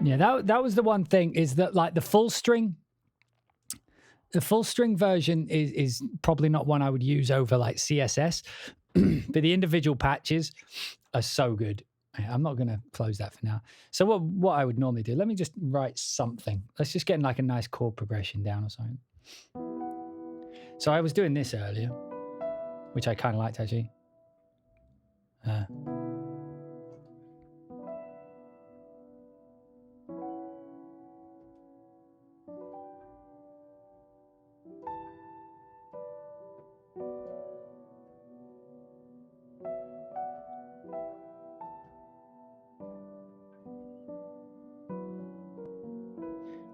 Yeah, that was the one thing, is that like the full string version is probably not one I would use over like CSS, but the individual patches are so good. I'm not going to close that for now. So what I would normally do, let me just write something. Let's just get like a nice chord progression down or something. So I was doing this earlier, which I kind of liked actually.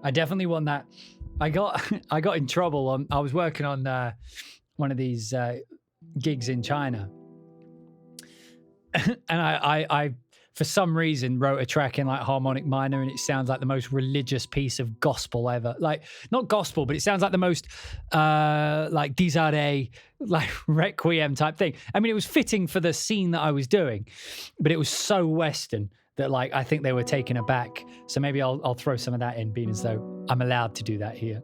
I definitely want that. I got in trouble. I was working on one of these gigs in China, and I for some reason wrote a track in like harmonic minor, and it sounds like the most religious piece of gospel ever. Like not gospel, but it sounds like the most like Disare, like requiem type thing. I mean, it was fitting for the scene that I was doing, but it was so Western that like I think they were taken aback. So maybe I'll throw some of that in, being as though I'm allowed to do that here.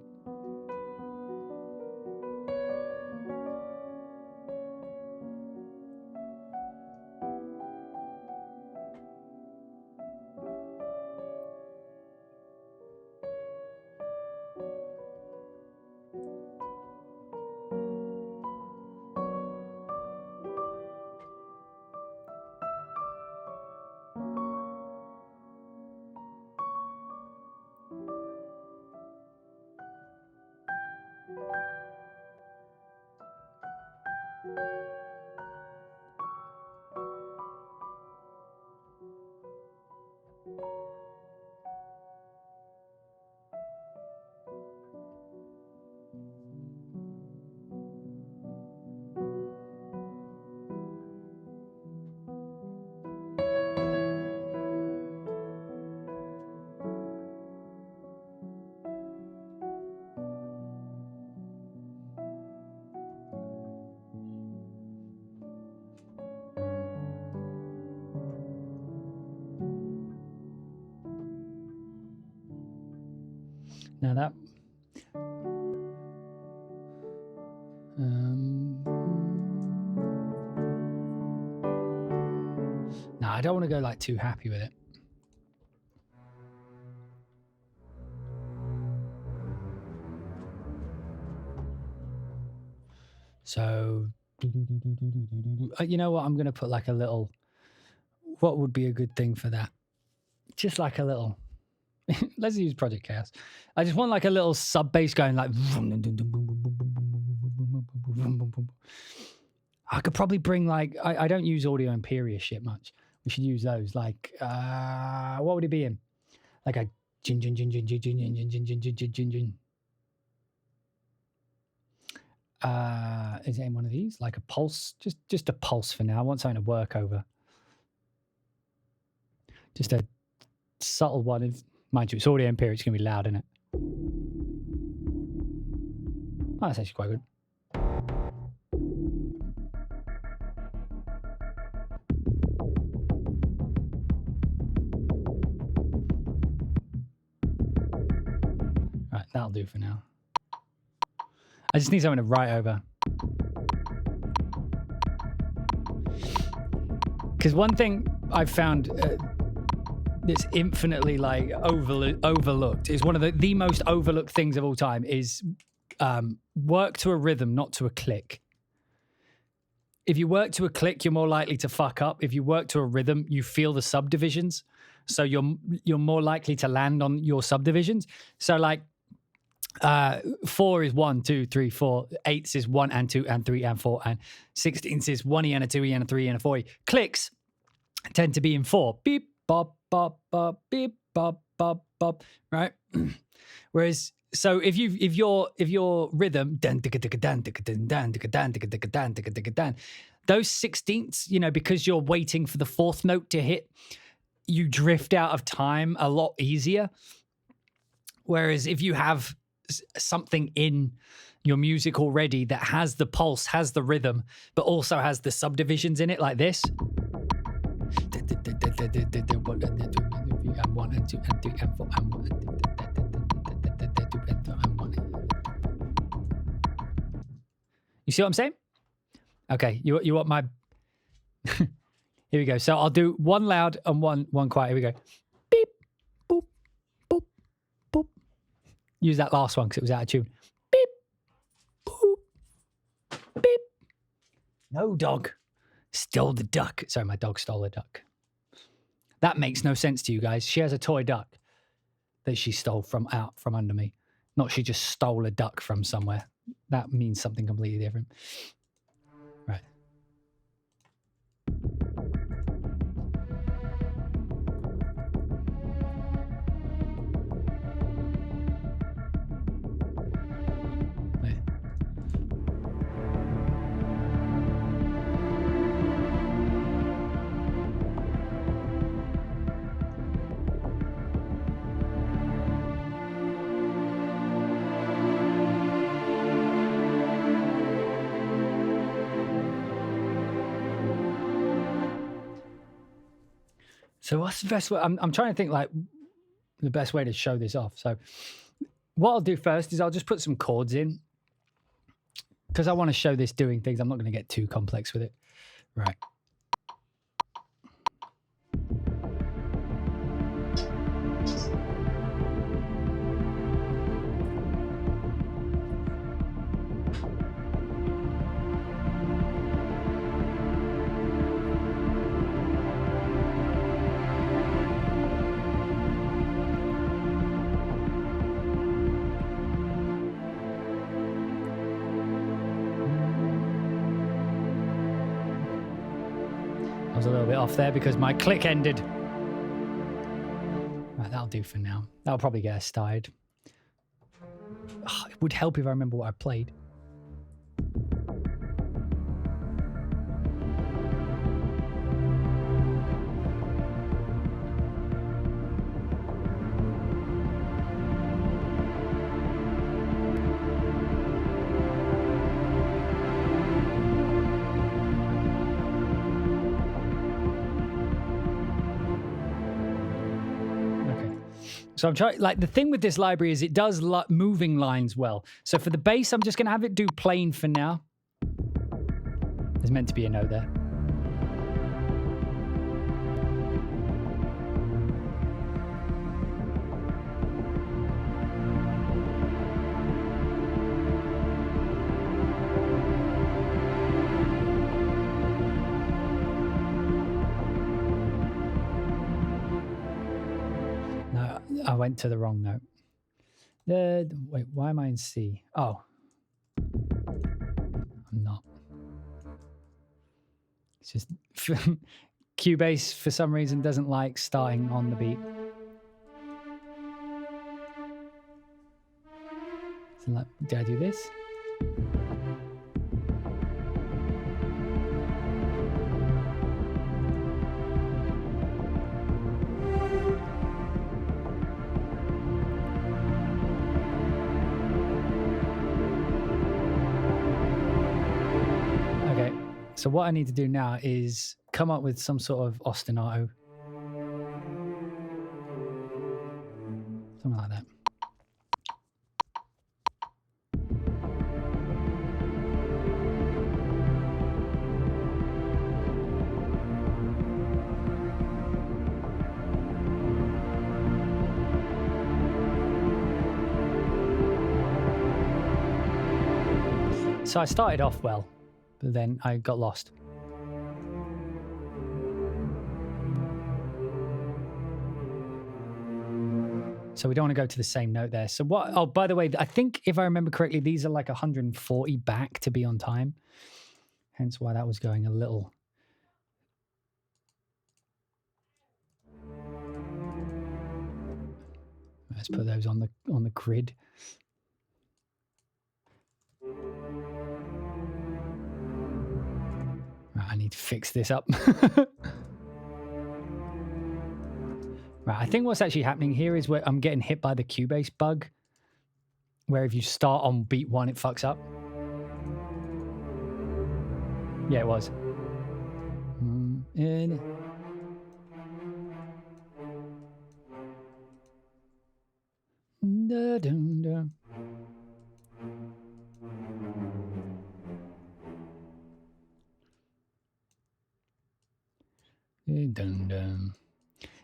Now that no, I don't want to go like too happy with it. So you know what, I'm going to put like a little, what would be a good thing for that? Just like a little, let's use Project Chaos. I just want like a little sub bass going like. I could probably bring like, I don't use Audio Imperia shit much. We should use those. Like, what would it be in? Like a jin jin jin jin jin jin jin jin jin jin jin jin jin. Is it in one of these? Like a pulse? Just a pulse for now. I want something to work over. Just a subtle one. If, mind you, it's Audio Imperia. It's going to be loud, isn't it? Oh, that's actually quite good. Right, that'll do for now. I just need something to write over. Because one thing I've found that's infinitely like overlooked is one of the most overlooked things of all time is work to a rhythm, not to a click. If you work to a click, you're more likely to fuck up. If you work to a rhythm, you feel the subdivisions. So you're more likely to land on your subdivisions. So like 4 is 1, 2, 3, 4. 8s is 1 and 2 and 3 and 4. And 16s is 1E and a 2E and a 3 and a 4E. Clicks tend to be in 4. Beep, bop, bop, bop, beep, bop, bop, bop. Right? Whereas, so if your rhythm, those 16ths, you know, because you're waiting for the 4th note to hit, you drift out of time a lot easier. Whereas if you have something in your music already that has the pulse, has the rhythm, but also has the subdivisions in it, like this. M1 and 2 and 3 and 4 and 1 and 1. You see what I'm saying? Okay, you want my... Here we go. So I'll do one loud and one quiet. Here we go. Beep, boop, boop, boop. Use that last one because it was out of tune. Beep, boop, beep. No, dog. Stole the duck. Sorry, my dog stole a duck. That makes no sense to you guys. She has a toy duck that she stole from under me. Not she just stole a duck from somewhere. That means something completely different. Right. So what's the best way? I'm trying to think like the best way to show this off. So what I'll do first is I'll just put some chords in because I want to show this doing things. I'm not going to get too complex with it. Right. I was a little bit off there because my click ended. Right, that'll do for now. That'll probably get us started. Oh, it would help if I remember what I played. So I'm trying, like the thing with this library is it does moving lines well. So for the bass, I'm just going to have it do plain for now. There's meant to be a note there. I went to the wrong note. Wait, why am I in C? Oh. I'm not. It's just Cubase, for some reason, doesn't like starting on the beat. So did I do this? So what I need to do now is come up with some sort of ostinato. Something like that. So I started off well, but then I got lost. So we don't want to go to the same note there. So what, oh, by the way, I think if I remember correctly, these are like 140 back to be on time. Hence why that was going a little. Let's put those on the grid. Right, I need to fix this up. Right, I think what's actually happening here is where I'm getting hit by the Cubase bug, where if you start on beat 1, it fucks up. Yeah, it was. dun, dun. Dun, dun.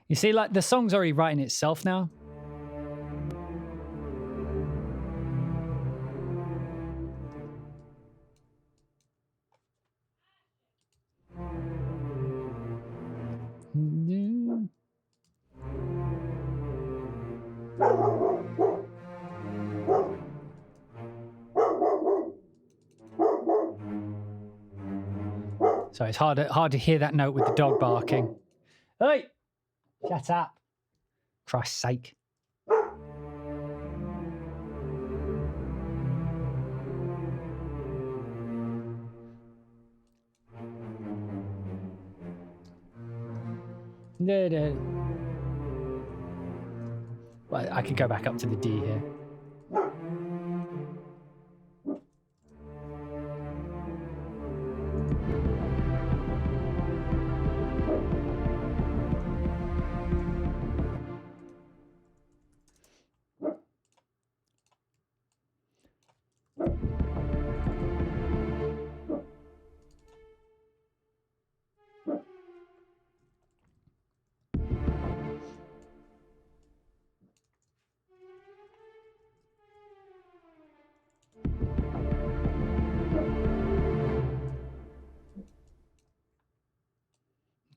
You see, like the song's already writing itself now. So it's hard to hear that note with the dog barking. Hey, shut up. Christ's sake. No. Well, I could go back up to the D here.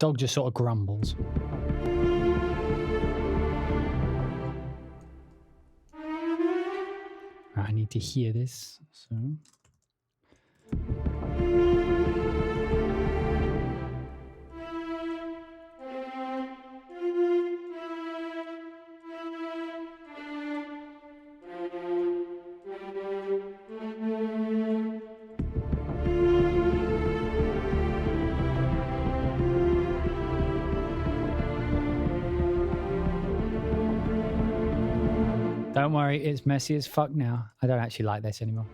Dog just sort of grumbles. Right, I need to hear this. So. Don't worry, it's messy as fuck now. I don't actually like this anymore.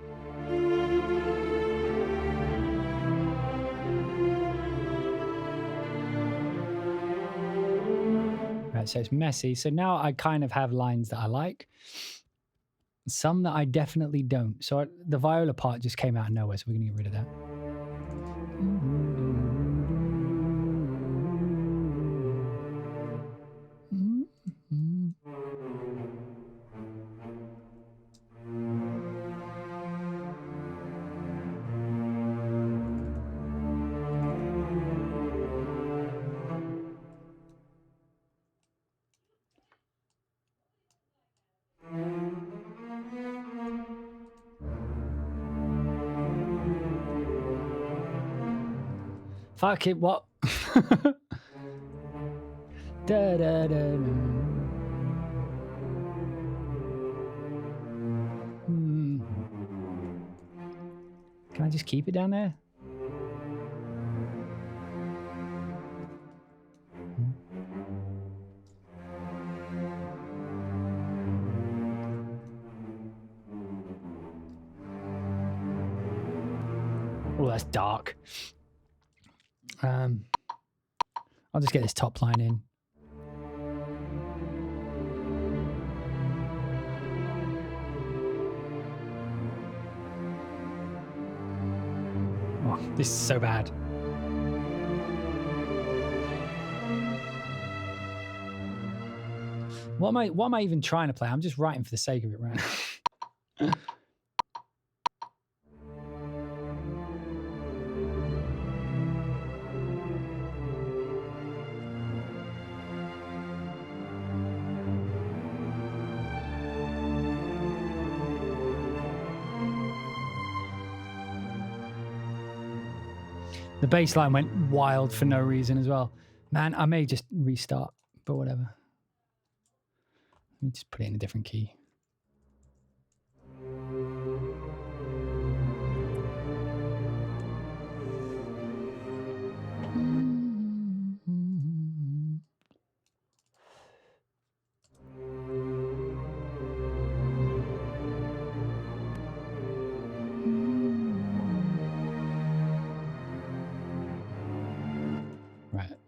Right, so it's messy. So now I kind of have lines that I like. Some that I definitely don't. So the viola part just came out of nowhere, so we're going to get rid of that. Fuck it, what? Da, da, da, da. Can I just keep it down there? Oh, that's dark. I'll just get this top line in. Oh, this is so bad. What am I even trying to play? I'm just writing for the sake of it right now. The bass line went wild for no reason as well. Man, I may just restart, but whatever. Let me just put it in a different key.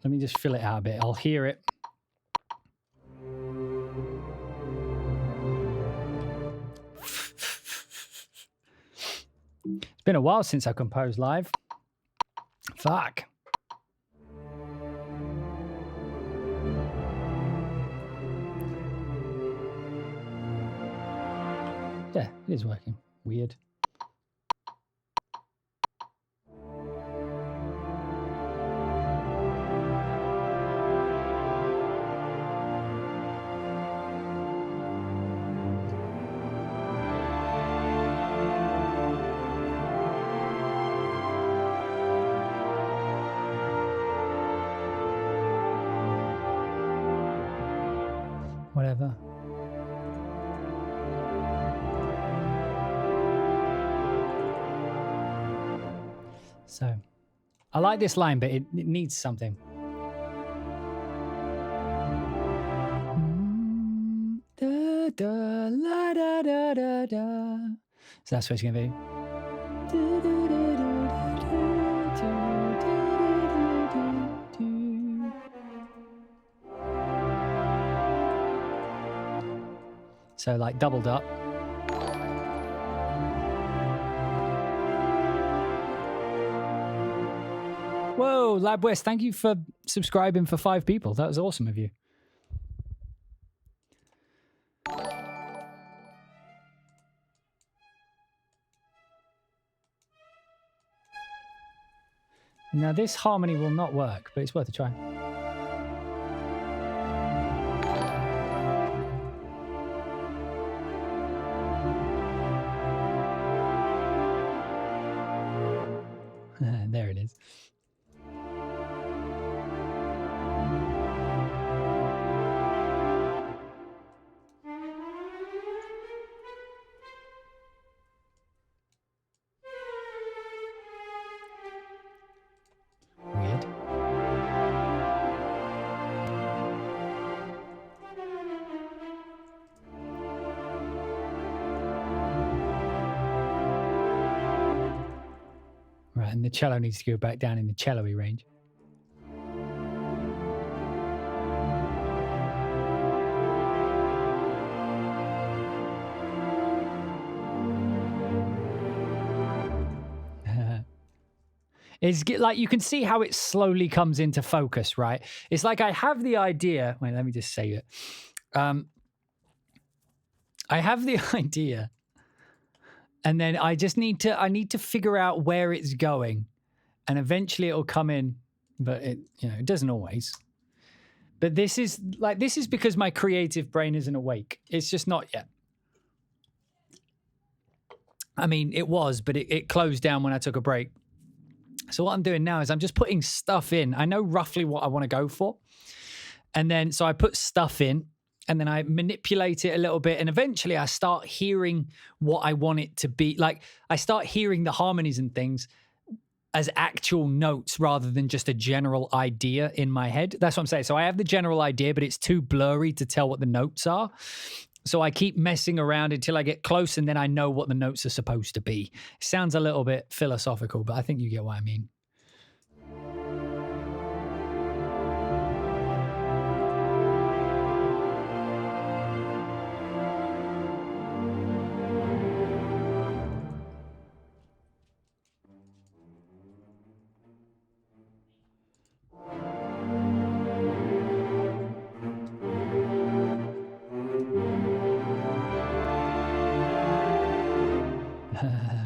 Let me just fill it out a bit. I'll hear it. been a while since I composed live. Fuck. Yeah, it is working. Weird. Whatever. So, I like this line, but it needs something. Da, da, la, da, da, da, da. So that's what it's going to be. So like doubled up. Whoa, Lab West, thank you for subscribing for 5 people. That was awesome of you. Now this harmony will not work, but it's worth a try. There it is. Weird. Right, and the cello needs to go back down in the cello-y range. It's like you can see how it slowly comes into focus, right? It's like I have the idea. Wait, let me just say it. I have the idea, and then I just need to figure out where it's going, and eventually it'll come in. But it doesn't always. But this is because my creative brain isn't awake. It's just not yet. I mean, it was, but it closed down when I took a break. So what I'm doing now is I'm just putting stuff in. I know roughly what I want to go for. And then, so I put stuff in and then I manipulate it a little bit. And eventually I start hearing what I want it to be. Like I start hearing the harmonies and things as actual notes rather than just a general idea in my head. That's what I'm saying. So I have the general idea, but it's too blurry to tell what the notes are. So I keep messing around until I get close and then I know what the notes are supposed to be. It sounds a little bit philosophical, but I think you get what I mean.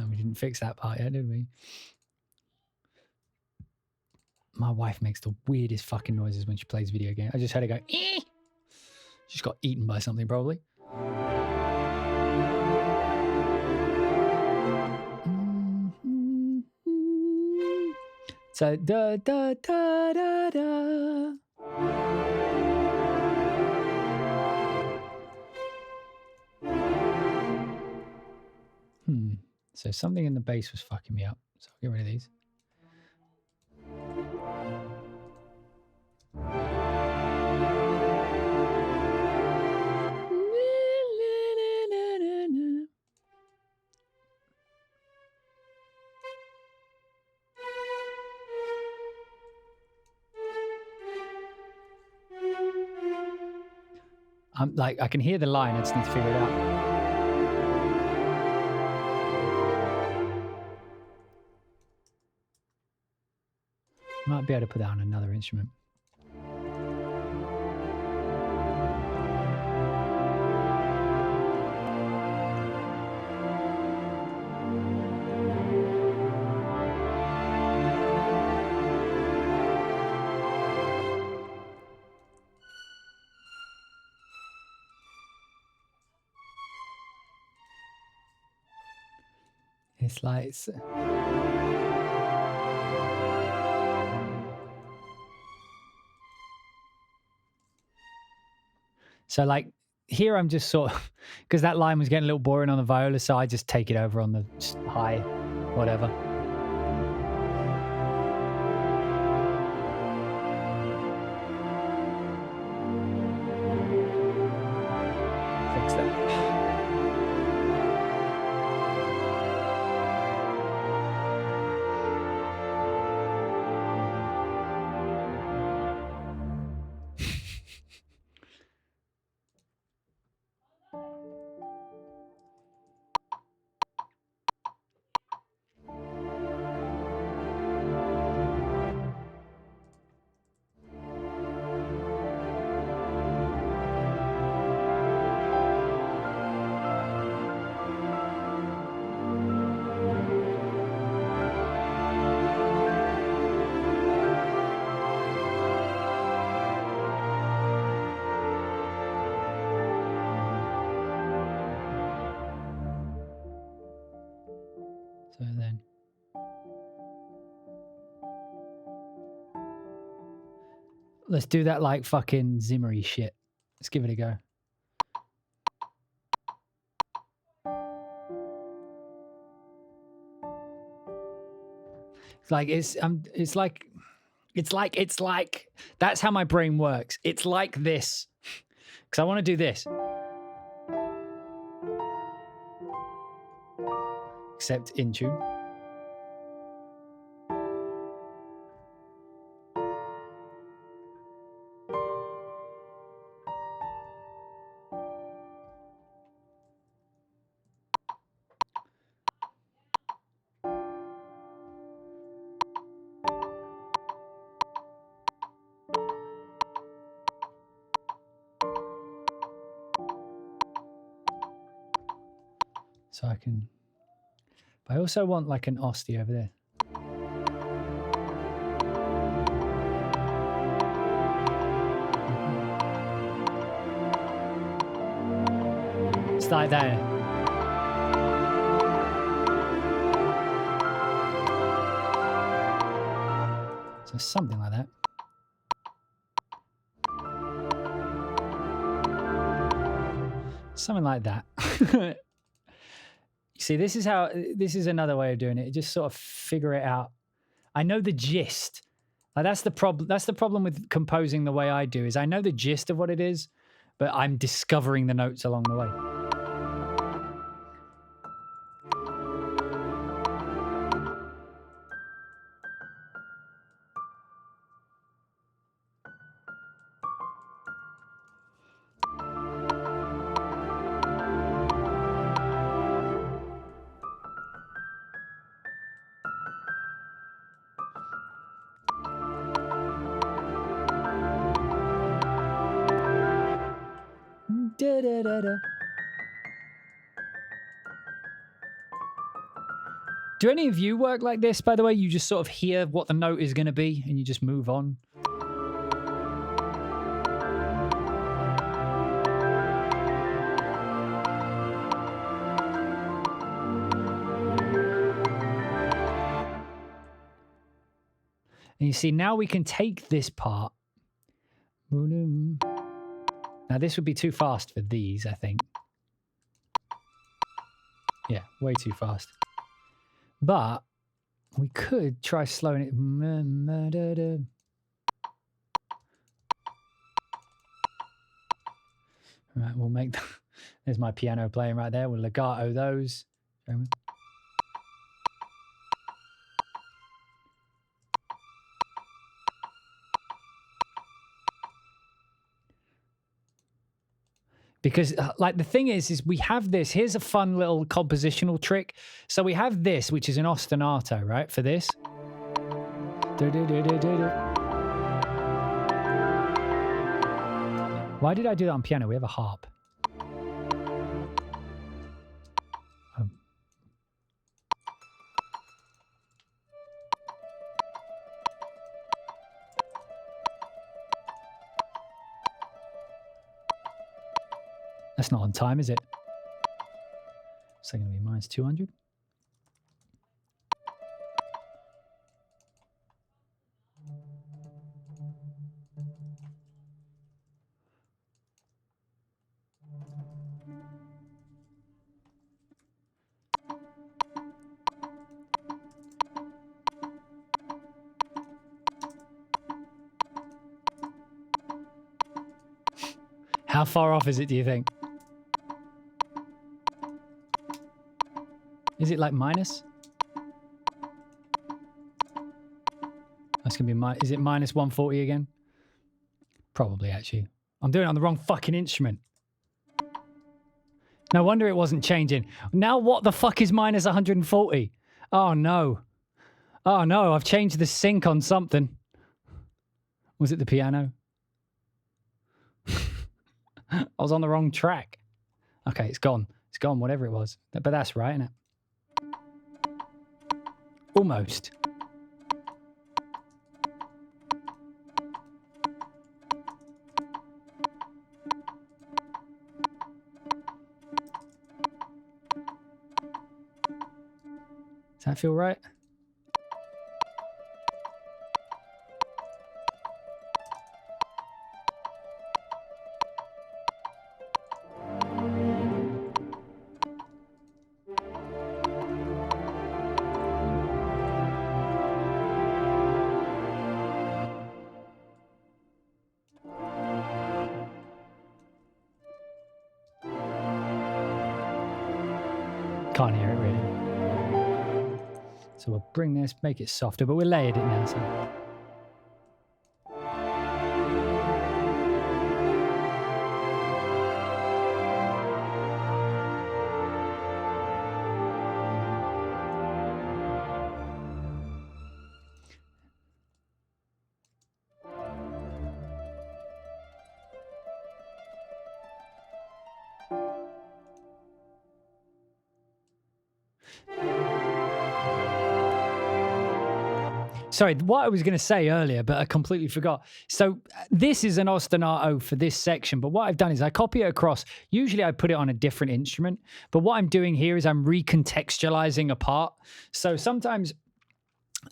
We didn't fix that part yet, did we? My wife makes the weirdest fucking noises when she plays video games. I just heard her go, "Eh." She's got eaten by something, probably. So, da, da, da, da, da. So something in the bass was fucking me up. So I'll get rid of these. I'm like, I can hear the line. I just need to figure it out. Might be able to put that on another instrument. It's like... So like here I'm just sort of, because that line was getting a little boring on the viola, so I just take it over on the high, whatever. Fix that. So then, let's do that like fucking Zimmery shit. Let's give it a go. It's like that's how my brain works. It's like this, because I want to do this, except in tune. So I can, but I also want like an Osti over there. It's like that. So something like that. Something like that. See, this is another way of doing it. Just sort of figure it out. I know the gist. Like that's the problem. That's the problem with composing the way I do, is I know the gist of what it is, but I'm discovering the notes along the way. Da, da, da, da. Do any of you work like this, by the way? You just sort of hear what the note is going to be and you just move on? And you see, now we can take this part. Now, this would be too fast for these, I think. Yeah, way too fast. But we could try slowing it. Right, we'll make... There's my piano playing right there. We'll legato those. Because like the thing is we have this. Here's a fun little compositional trick. So we have this, which is an ostinato, right? For this. Why did I do that on piano? We have a harp. That's not on time, is it? Is that going to be minus 200? How far off is it, do you think? Is it like minus? That's going to be is it minus 140 again? Probably, actually. I'm doing it on the wrong fucking instrument. No wonder it wasn't changing. Now what the fuck is minus 140? Oh, no. Oh, no, I've changed the sync on something. Was it the piano? I was on the wrong track. Okay, it's gone. It's gone, whatever it was. But that's right, isn't it? Almost. Does that feel right? Can't hear it really. So we'll bring this, make it softer, but we'll layered it now. So. Sorry, what I was going to say earlier, but I completely forgot. So this is an ostinato for this section, but what I've done is I copy it across. Usually I put it on a different instrument, but what I'm doing here is I'm recontextualizing a part. So sometimes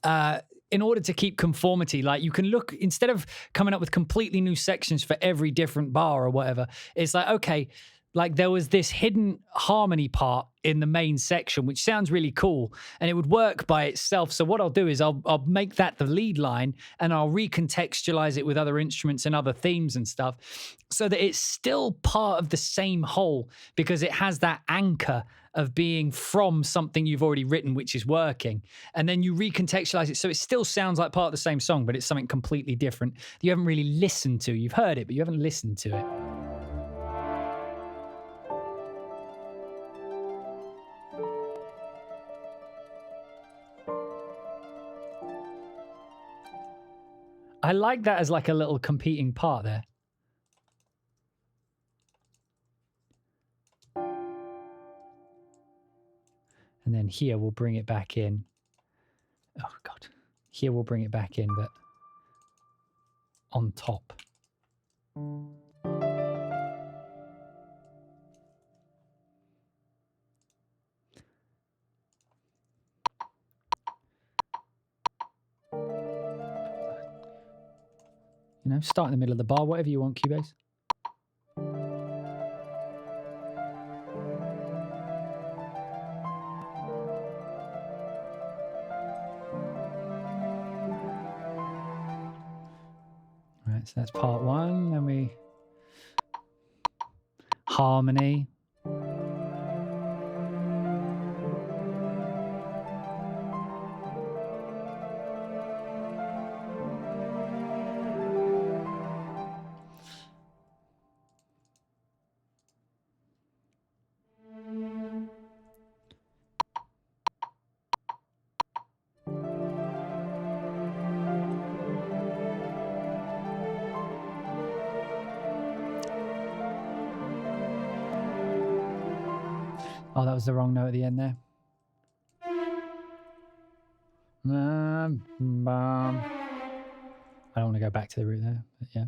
in order to keep conformity, like you can look, instead of coming up with completely new sections for every different bar or whatever, it's like, okay, like there was this hidden harmony part in the main section, which sounds really cool, and it would work by itself. So what I'll do is I'll make that the lead line, and I'll recontextualize it with other instruments and other themes and stuff, so that it's still part of the same whole, because it has that anchor of being from something you've already written, which is working. And then you recontextualize it, so it still sounds like part of the same song, but it's something completely different that you haven't really listened to. You've heard it, but you haven't listened to it. I like that as like a little competing part there. And then here we'll bring it back in. Oh, God. Here we'll bring it back in, but on top. You know, start in the middle of the bar, whatever you want, Cubase. Right, so that's part one. Then we harmony. Oh, that was the wrong note at the end there. I don't want to go back to the root there, but yeah.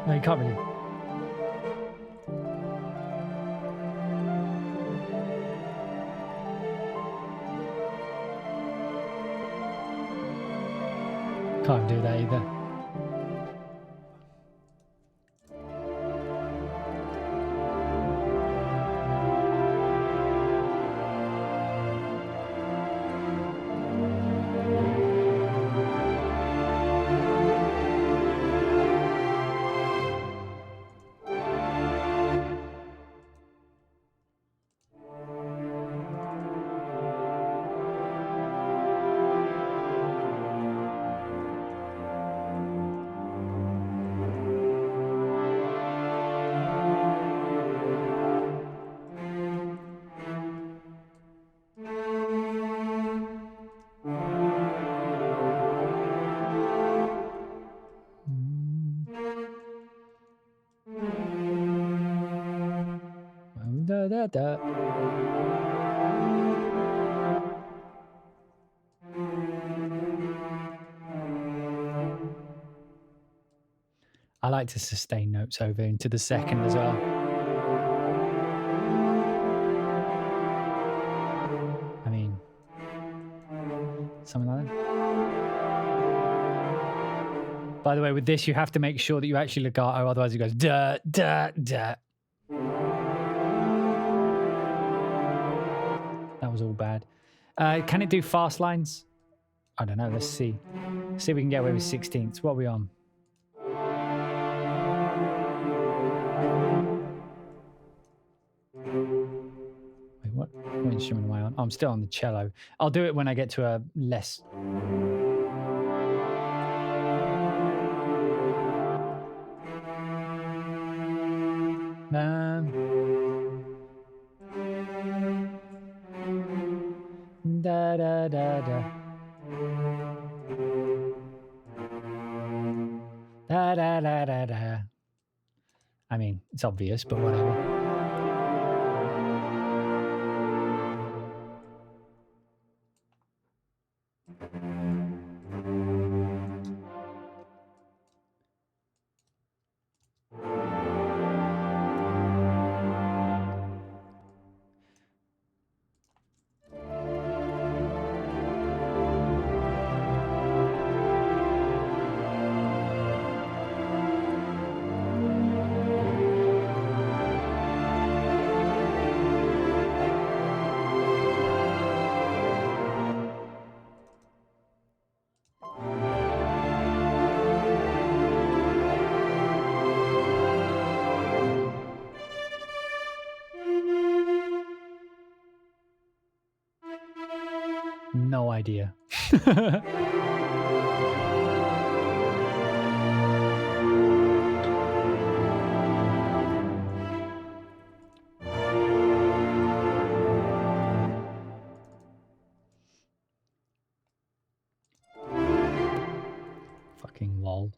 No, you can't really. Can't do that either. Da. I like to sustain notes over into the second as well. I mean, something like that. By the way, with this, you have to make sure that you actually legato, otherwise it goes da, da, da. That was all bad. Can it do fast lines? I don't know. Let's see. See if we can get away with 16ths. What are we on? Wait, what instrument am I on? Oh, I'm still on the cello. I'll do it when I get to a less. Da da da da. Da da da da da. I mean, it's obvious, but whatever. No idea. Fucking lol.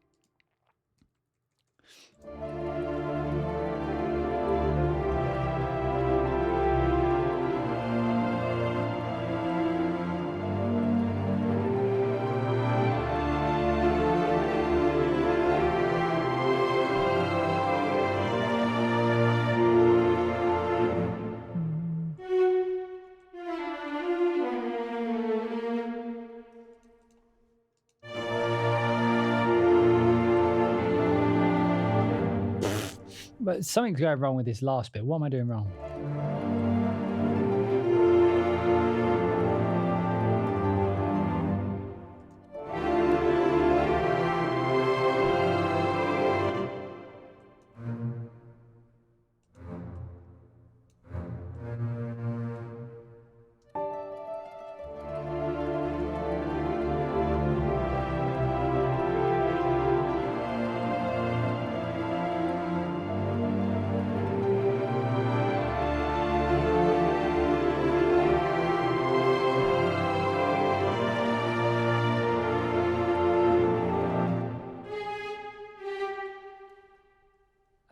But something's going wrong with this last bit. What am I doing wrong?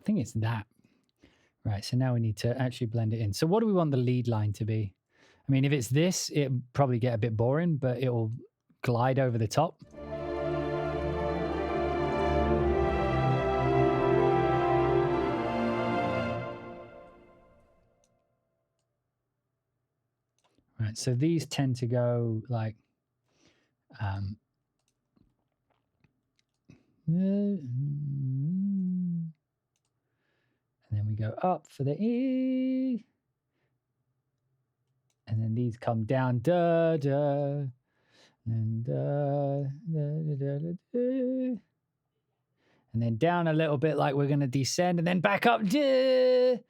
I think it's that. Right, so now we need to actually blend it in. So what do we want the lead line to be? I mean, if it's this, it'll probably get a bit boring, but it will glide over the top. Right, so these tend to go like and then we go up for the E, and then these come down, da da, and da da da da da, and then down a little bit, like we're going to descend, and then back up, da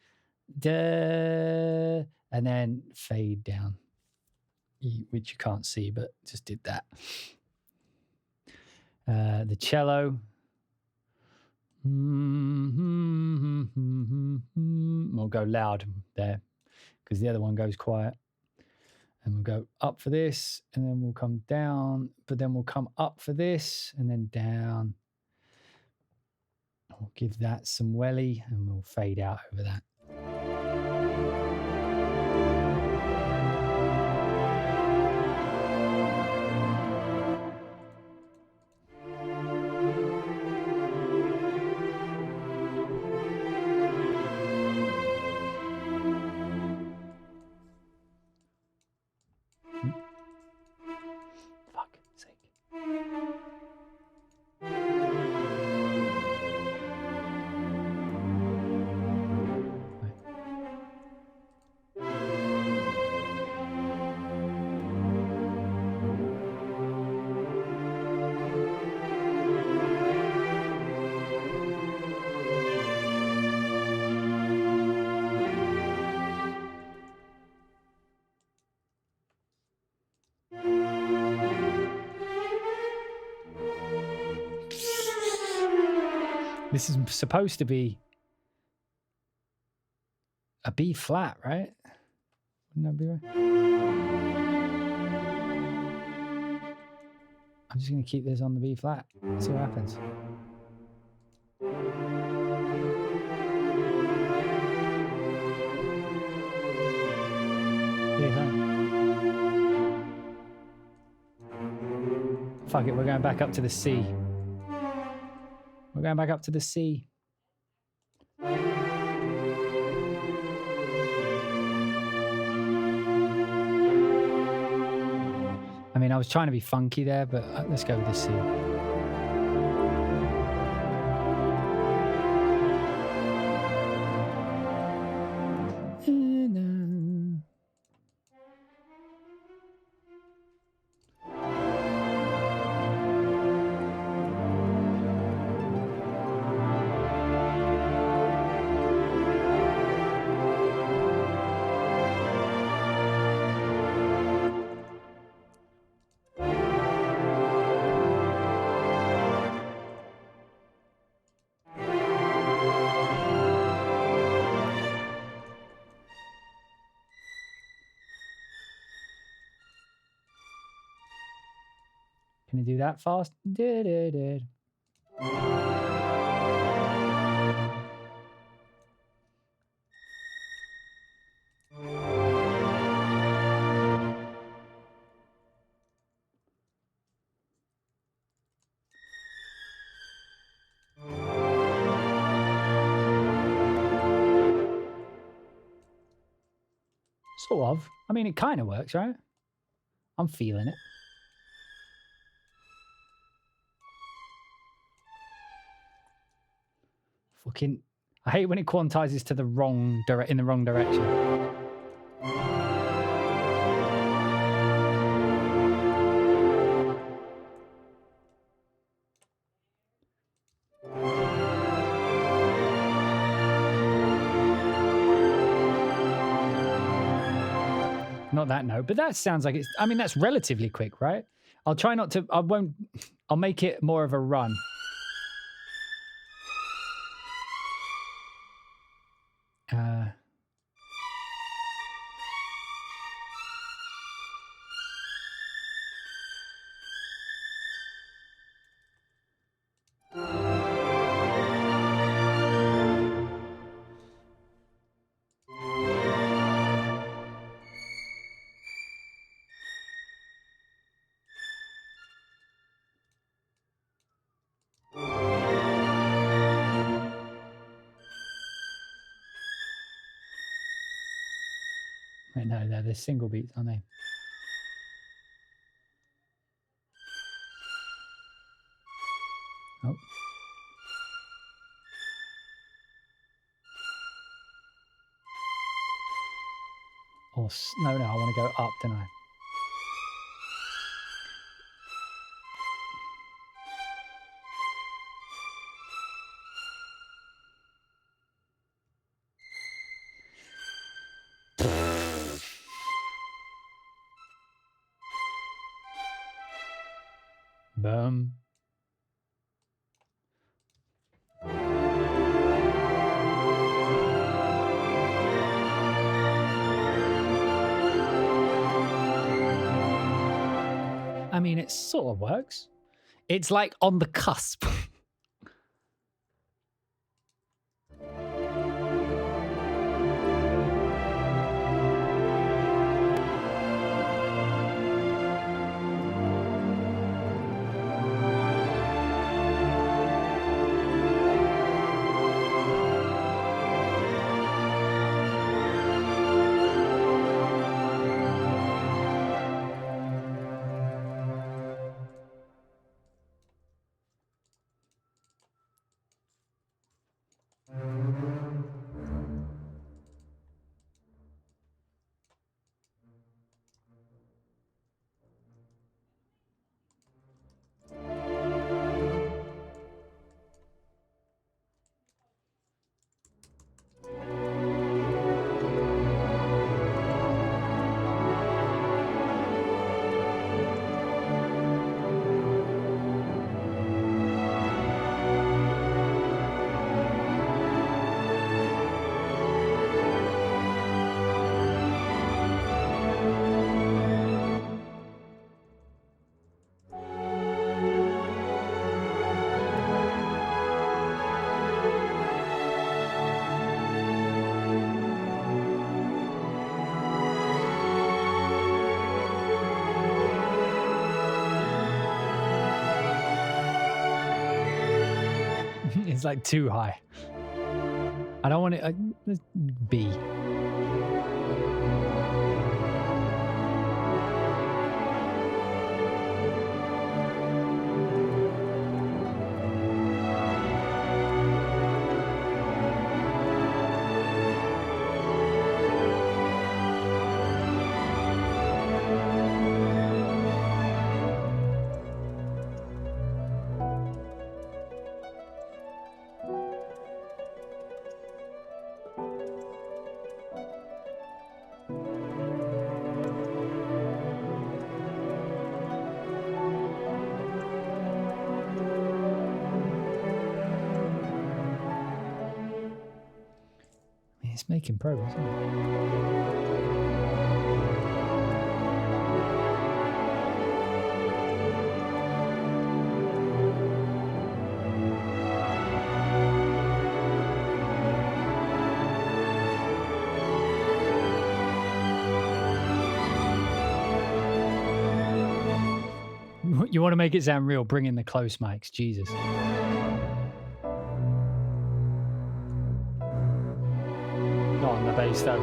da, and then fade down, which you can't see, but just did that. The cello. We'll go loud there because the other one goes quiet. And we'll go up for this, and then we'll come down, but then we'll come up for this, and then down. We'll give that some welly, and we'll fade out over that. This is supposed to be a B flat, right? Wouldn't that be right? I'm just going to keep this on the B flat. See what happens. Fuck it, we're going back up to the C. We're going back up to the C. I mean, I was trying to be funky there, but let's go with the C. Can you do that fast? Did. Sort of. I mean, it kind of works, right? I'm feeling it. Fucking, I hate when it quantizes to the wrong in the wrong direction. Not that note, but that sounds like it's, I mean, that's relatively quick, right? I'll try not to, I'll make it more of a run. Wait, no, they're single beats, aren't they? Oh. Or no, I want to go up, don't I? Boom. I mean, it sort of works. It's like on the cusp. It's like too high. I don't want it. B. It's making progress, isn't it? You want to make it sound real, bring in the close mics, Jesus. Not on the bass though.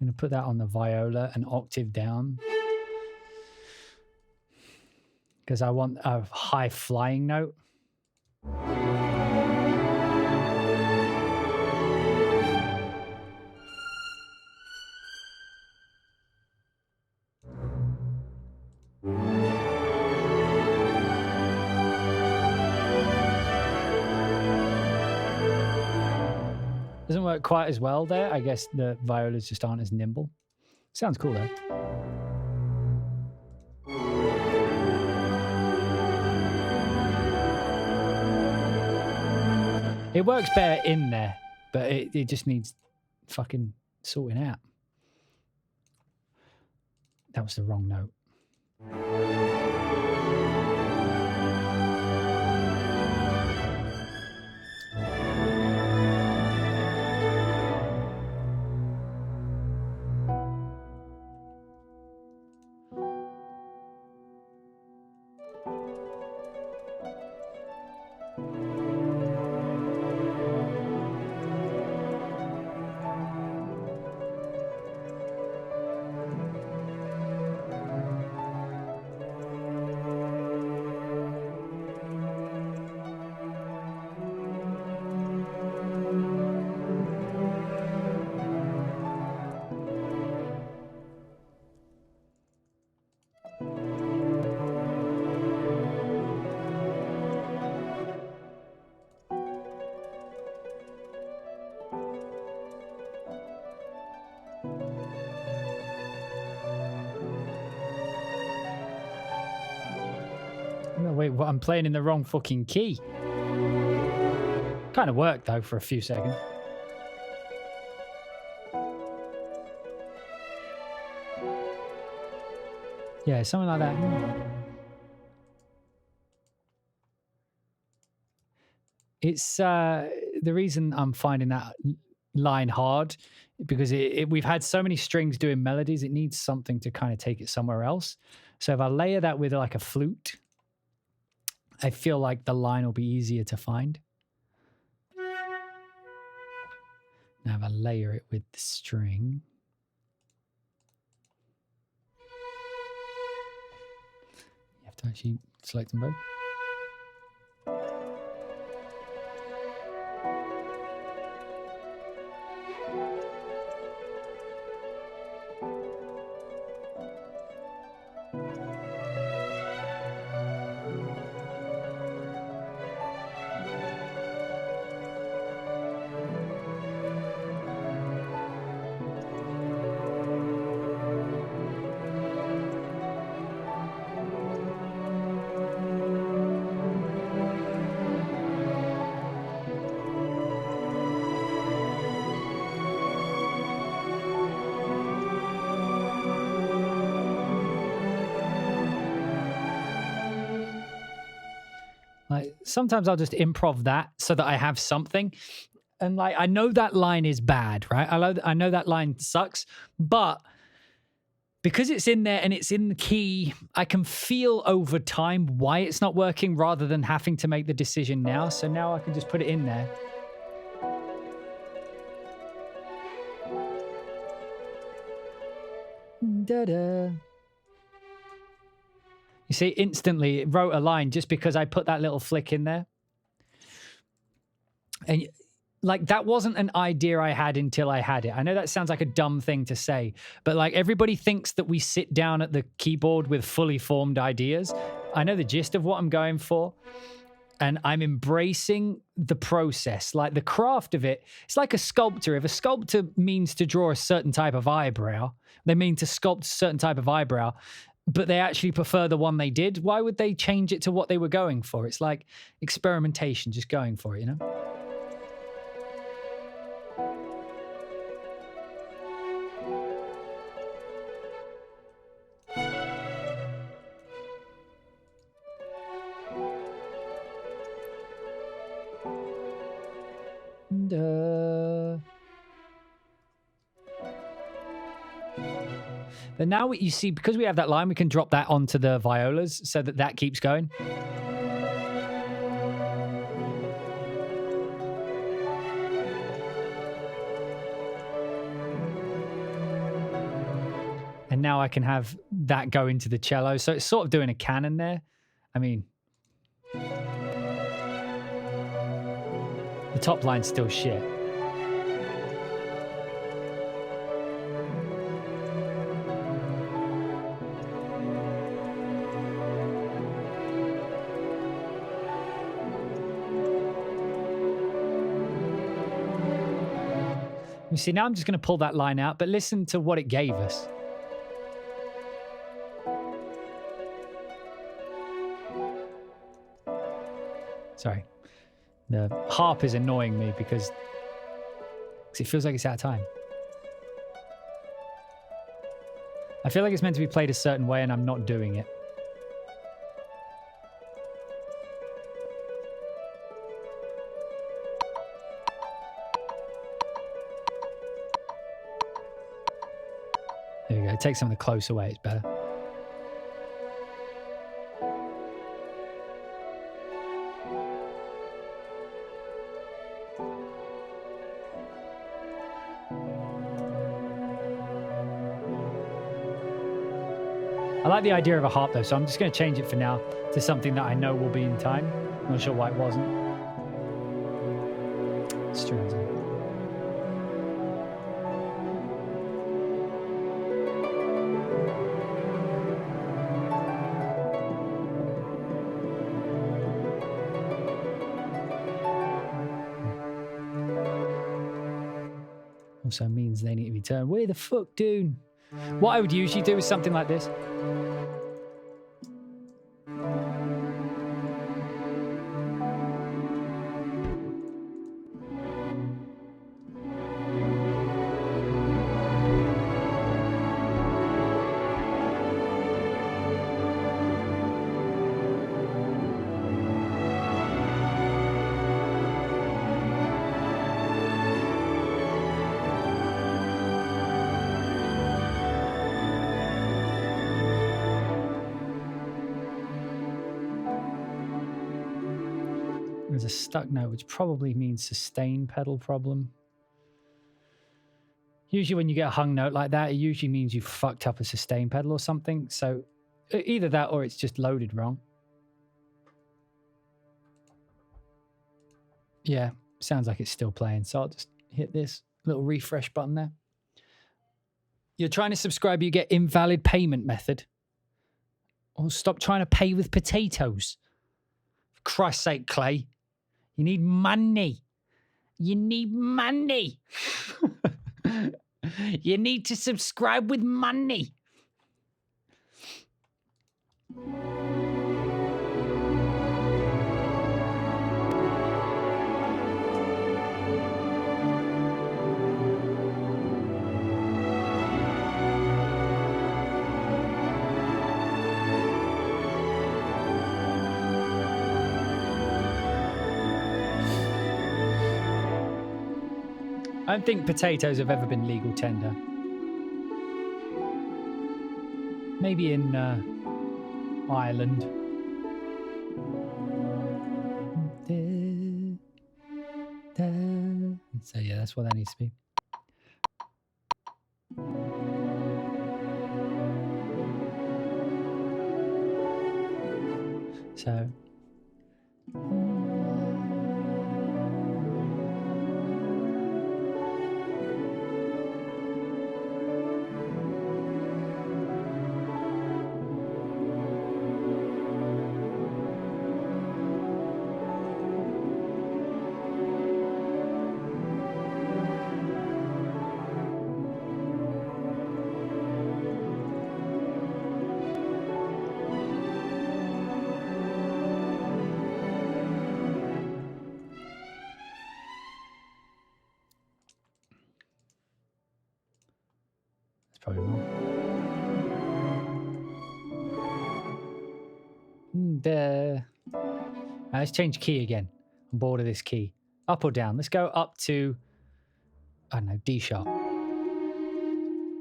I'm going to put that on the viola an octave down because I want a high flying note. Doesn't work quite as well there. I guess the violas just aren't as nimble. Sounds cool though. It works better in there, but it just needs fucking sorting out. That was the wrong note. Wait, what? I'm playing in the wrong fucking key. Kind of worked though for a few seconds. Yeah, something like that. It's the reason I'm finding that line hard because we've had so many strings doing melodies. It needs something to kind of take it somewhere else. So if I layer that with like a flute, I feel like the line will be easier to find. Now if I layer it with the string, you have to actually select them both. Like sometimes I'll just improv that so that I have something. And like I know that line is bad, right? I know that line sucks, but because it's in there and it's in the key, I can feel over time why it's not working rather than having to make the decision now. So now I can just put it in there. Da-da. You see, instantly it wrote a line just because I put that little flick in there. And like that wasn't an idea I had until I had it. I know that sounds like a dumb thing to say, but like everybody thinks that we sit down at the keyboard with fully formed ideas. I know the gist of what I'm going for. And I'm embracing the process, like the craft of it. It's like a sculptor. If a sculptor means to draw a certain type of eyebrow, they mean to sculpt a certain type of eyebrow, but they actually prefer the one they did, why would they change it to what they were going for? It's like experimentation, just going for it, you know? But now you see, because we have that line, we can drop that onto the violas so that that keeps going. And now I can have that go into the cello. So it's sort of doing a canon there. I mean, the top line's still shit. You see, now I'm just going to pull that line out, but listen to what it gave us. Sorry. The harp is annoying me because it feels like it's out of time. I feel like it's meant to be played a certain way and I'm not doing it. There we go. Take some of the close away. It's better. I like the idea of a harp though, so I'm just going to change it for now to something that I know will be in time. I'm not sure why it wasn't. Strings. Also means they need to be turned. Where the fuck, dude? What I would usually do is something like this. There's a stuck note, which probably means sustain pedal problem. Usually when you get a hung note like that, it usually means you fucked up a sustain pedal or something. So either that or it's just loaded wrong. Yeah, sounds like it's still playing. So I'll just hit this little refresh button there. You're trying to subscribe, you get invalid payment method. Oh, stop trying to pay with potatoes. For Christ's sake, Clay. You need money. You need money. You need to subscribe with money. I don't think potatoes have ever been legal tender. Maybe in Ireland. So yeah, that's what that needs to be. So probably wrong. Let's change key again. I'm bored of this key. Up or down? Let's go up to, I don't know, D sharp.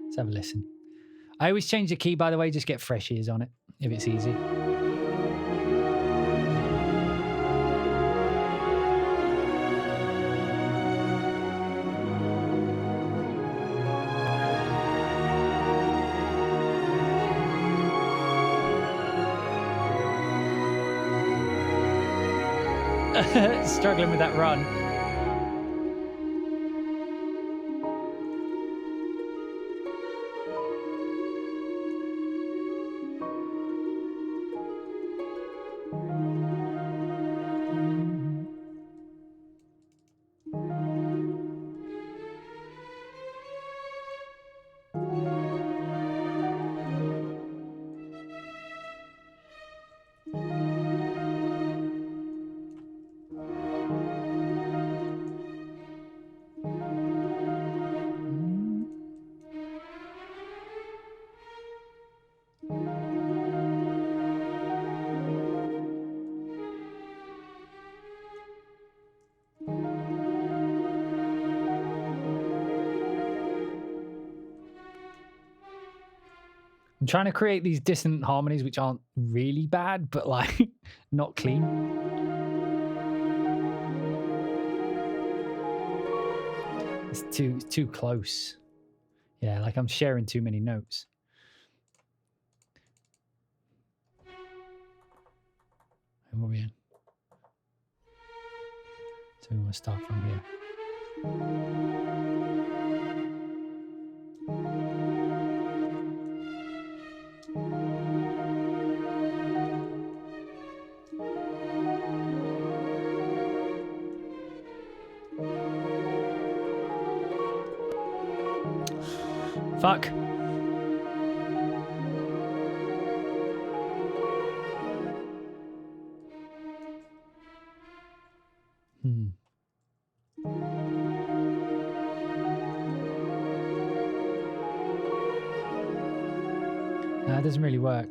Let's have a listen. I always change the key, by the way, just get fresh ears on it, if it's easy. Struggling with that run. I'm trying to create these dissonant harmonies which aren't really bad, but like not clean. It's too close. Yeah, like I'm sharing too many notes. And what are we in? So we want to start from here. Fuck. No, it doesn't really work.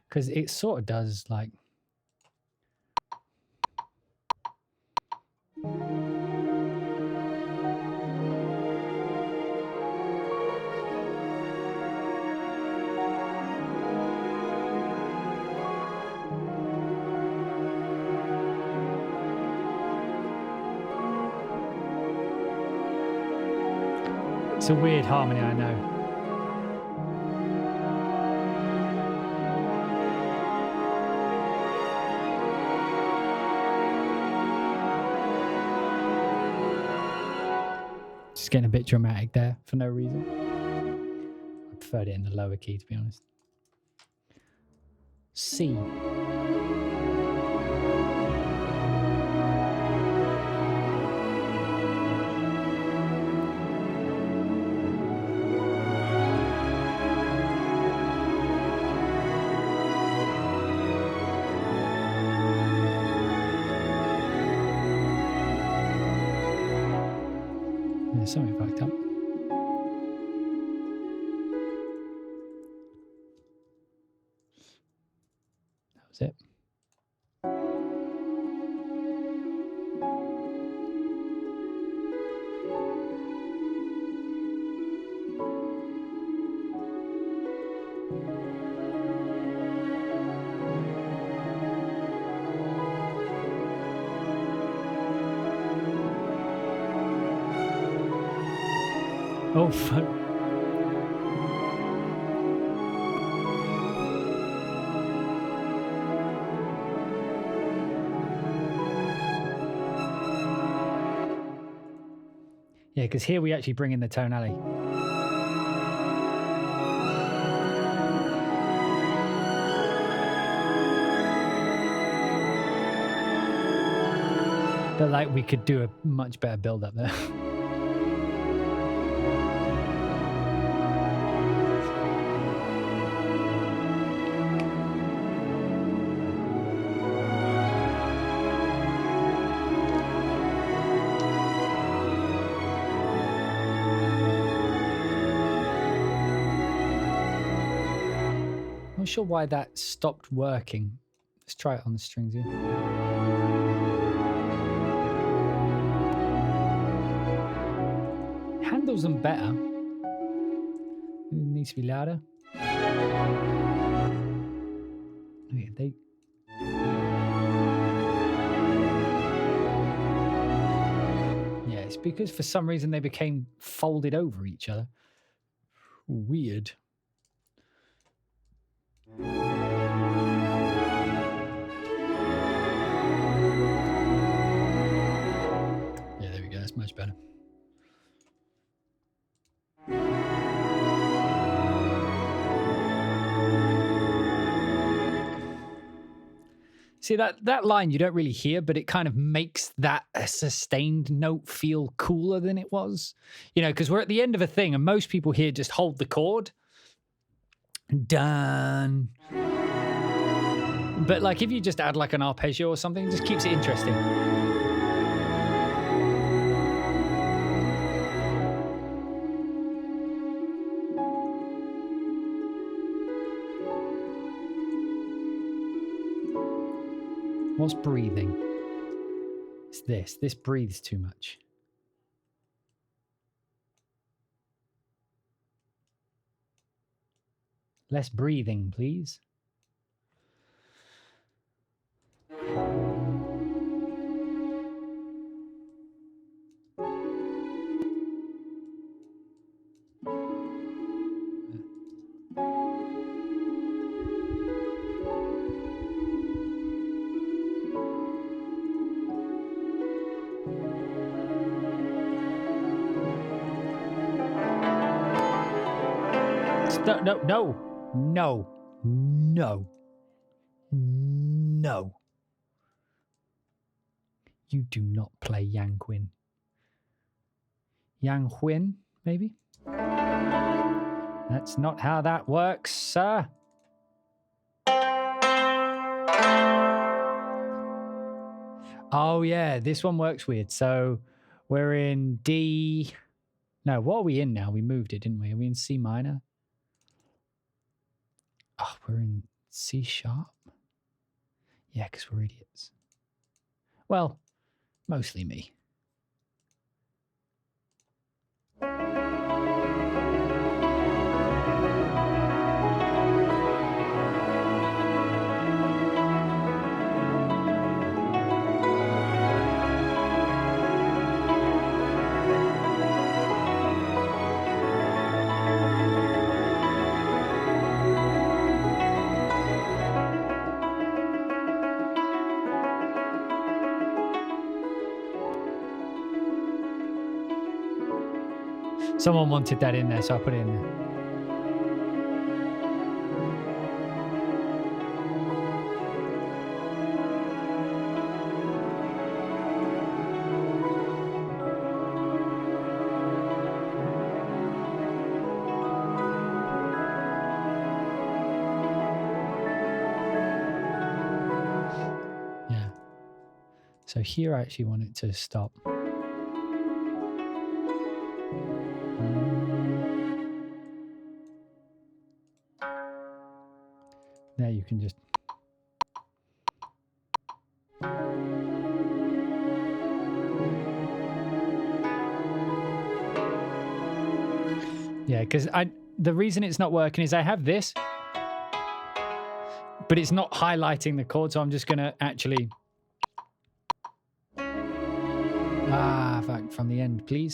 because it sort of does like. It's a weird harmony, I know. Just getting a bit dramatic there for no reason. I preferred it in the lower key, to be honest. C. Something fucked up. That was it. Oh, fuck. Yeah, because here we actually bring in the tonality. But like we could do a much better build up there. Not sure why that stopped working. Let's try it on the strings here. Handles them better. It needs to be louder. Okay, yeah, it's because for some reason they became folded over each other. Weird. Yeah, there we go. That's much better. See, that line you don't really hear, but it kind of makes that sustained note feel cooler than it was. You know, because we're at the end of a thing and most people here just hold the chord. Done. But like if you just add like an arpeggio or something, it just keeps it interesting. What's breathing? It's this. This breathes too much. Less breathing, please. No. You do not play Yang Huyn. Yang Huyn, maybe? That's not how that works, sir. Oh, yeah, this one works weird. So we're in D. No, what are we in now? We moved it, didn't we? Are we in C minor? Oh, we're in C sharp? Yeah, because we're idiots. Well, mostly me. Someone wanted that in there, so I put it in there. Yeah. So here I actually want it to stop. There you can just... Yeah, because the reason it's not working is I have this, but it's not highlighting the chord, so I'm just going to actually... back from the end, please.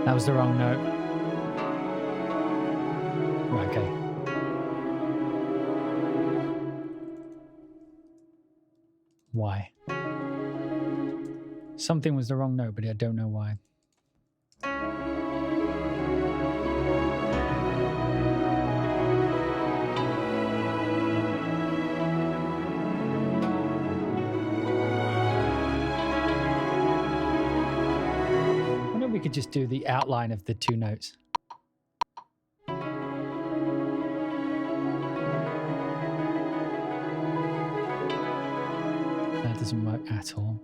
That was the wrong note. Right, okay. Why? Something was the wrong note, but I don't know why. I wonder if we could just do the outline of the two notes. That doesn't work at all.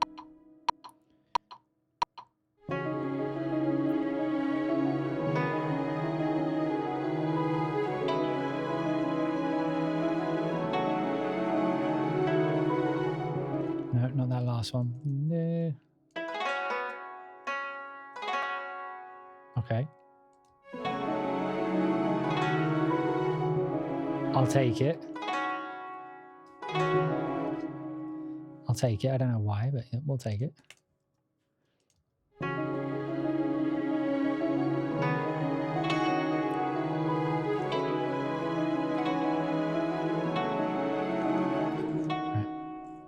No, not that last one. No. Okay. I'll take it. I'll take it. I don't know why, but we'll take it. Right.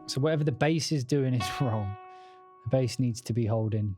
So whatever the bass is doing is wrong. The bass needs to be holding.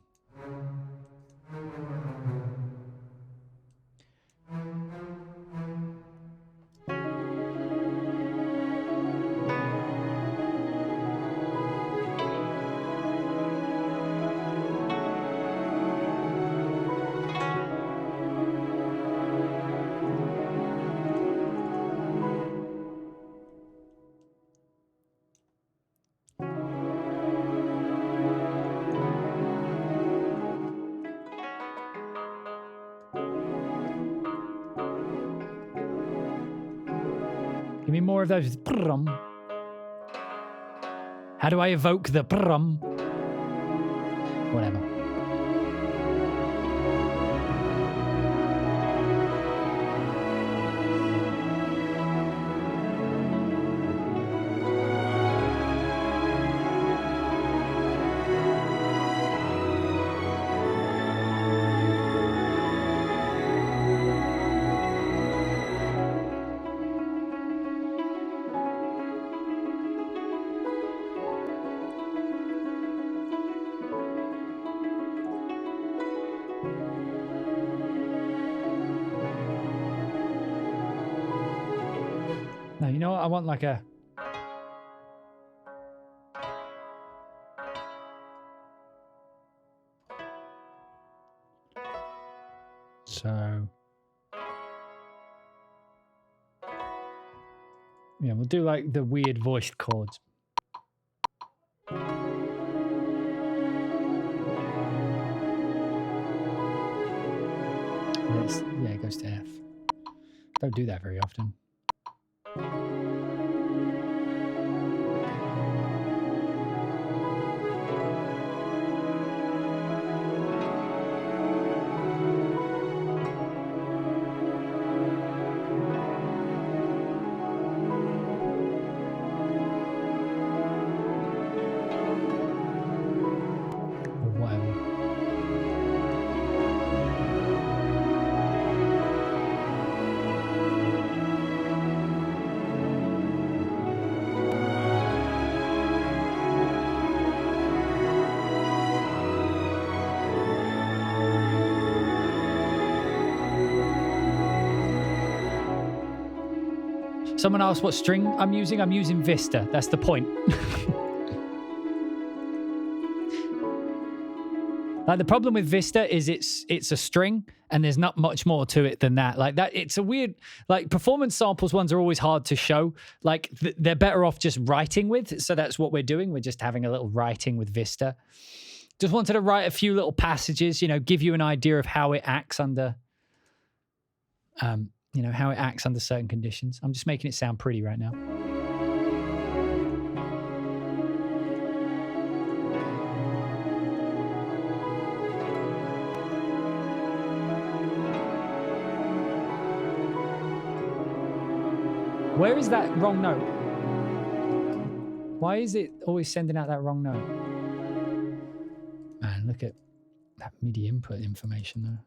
Give me more of those. How do I evoke the whatever. No, you know what? I want like a... So... Yeah, we'll do like the weird voiced chords. Yeah, it goes to F. Don't do that very often. Someone asked what string I'm using. I'm using Vista. That's the point. Like the problem with Vista is it's a string and there's not much more to it than that. Like that, it's a weird, like performance samples ones are always hard to show. Like they're better off just writing with. So that's what we're doing. We're just having a little writing with Vista. Just wanted to write a few little passages, you know, give you an idea of how it acts under, you know, how it acts under certain conditions. I'm just making it sound pretty right now. Where is that wrong note? Why is it always sending out that wrong note? Man, look at that MIDI input information though.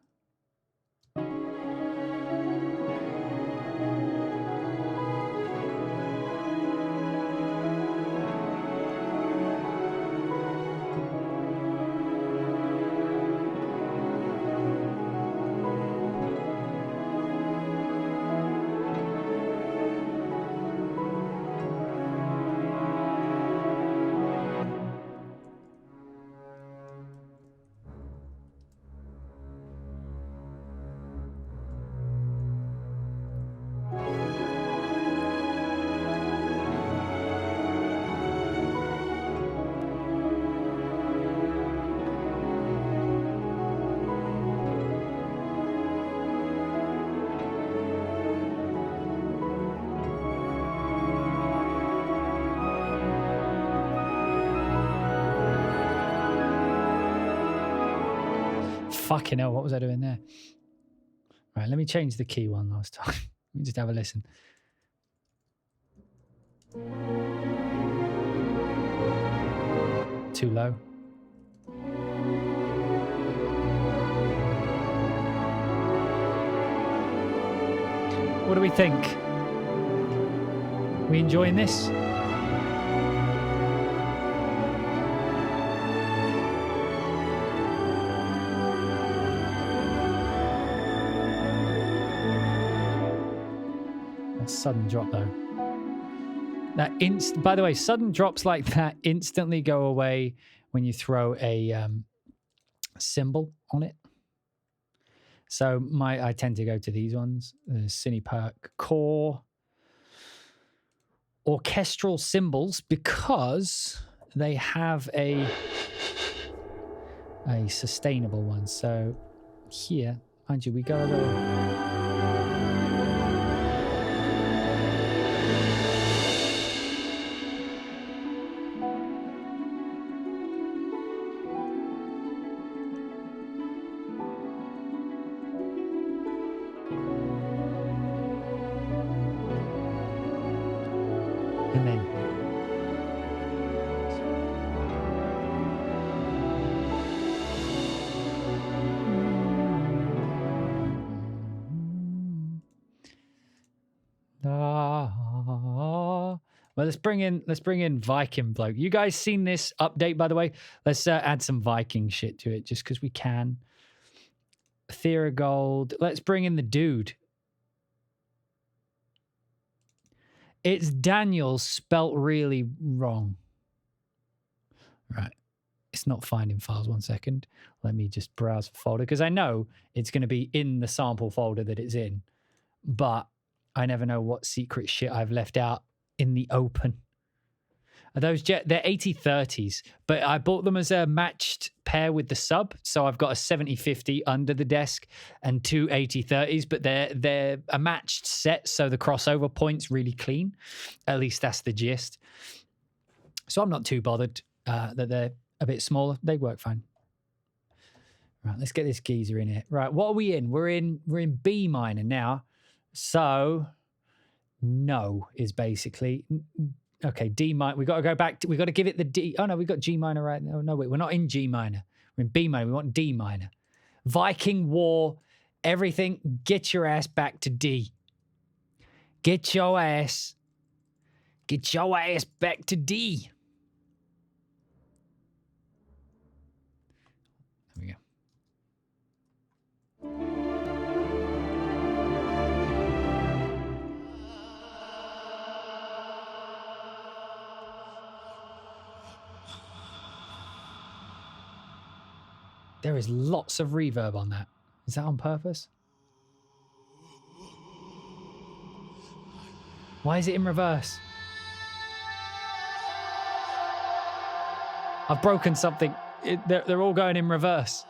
Fucking hell, what was I doing there? Right, let me change the key one last time. Let me just have a listen. Too low. What do we think? We enjoying this? Sudden drop though. That by the way, sudden drops like that instantly go away when you throw a cymbal on it. So I tend to go to these ones, the Cineperk Core orchestral cymbals, because they have a sustainable one. So here, mind you, we go a little. Well, let's bring in Viking bloke. You guys seen this update, by the way? Let's add some Viking shit to it just because we can. Theragold. Let's bring in the dude. It's Daniel spelt really wrong. Right. It's not finding files. 1 second. Let me just browse the folder because I know it's going to be in the sample folder that it's in, but I never know what secret shit I've left out in the open. They're 8030s, but I bought them as a matched pair with the sub. So I've got a 7050 under the desk and two 8030s, but they're a matched set, so the crossover point's really clean. At least that's the gist. So I'm not too bothered that they're a bit smaller. They work fine. Right, let's get this geezer in here. Right, what are we in? We're in B minor now. So no is basically okay. D minor. We got to go back to. We got to give it the D. Oh no, we got G minor right now. No, wait, we're not in G minor. We're in B minor. We want D minor. Viking War. Everything. Get your ass back to D. Get your ass back to D. There we go. There is lots of reverb on that. Is that on purpose? Why is it in reverse? I've broken something. They're all going in reverse.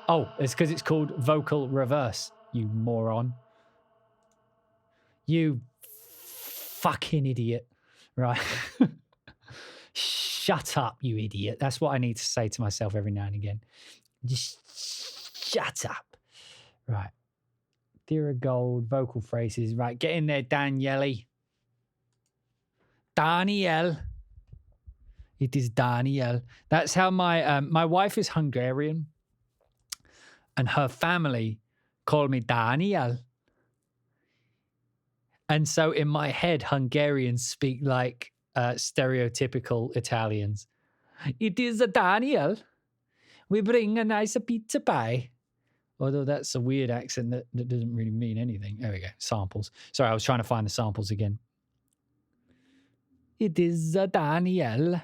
Oh, it's because it's called vocal reverse, you moron. You fucking idiot. Right. Shut up, you idiot. That's what I need to say to myself every now and again. Just shut up. Right. Thera Gold, vocal phrases. Right, get in there, Daniele. Daniel. It is Daniel. That's how my wife is Hungarian, and her family call me Daniel. And so in my head, Hungarians speak like stereotypical Italians. It is a Daniel. We bring a nice pizza pie. Although that's a weird accent that doesn't really mean anything. There we go. Samples. Sorry, I was trying to find the samples again. It is a Daniel.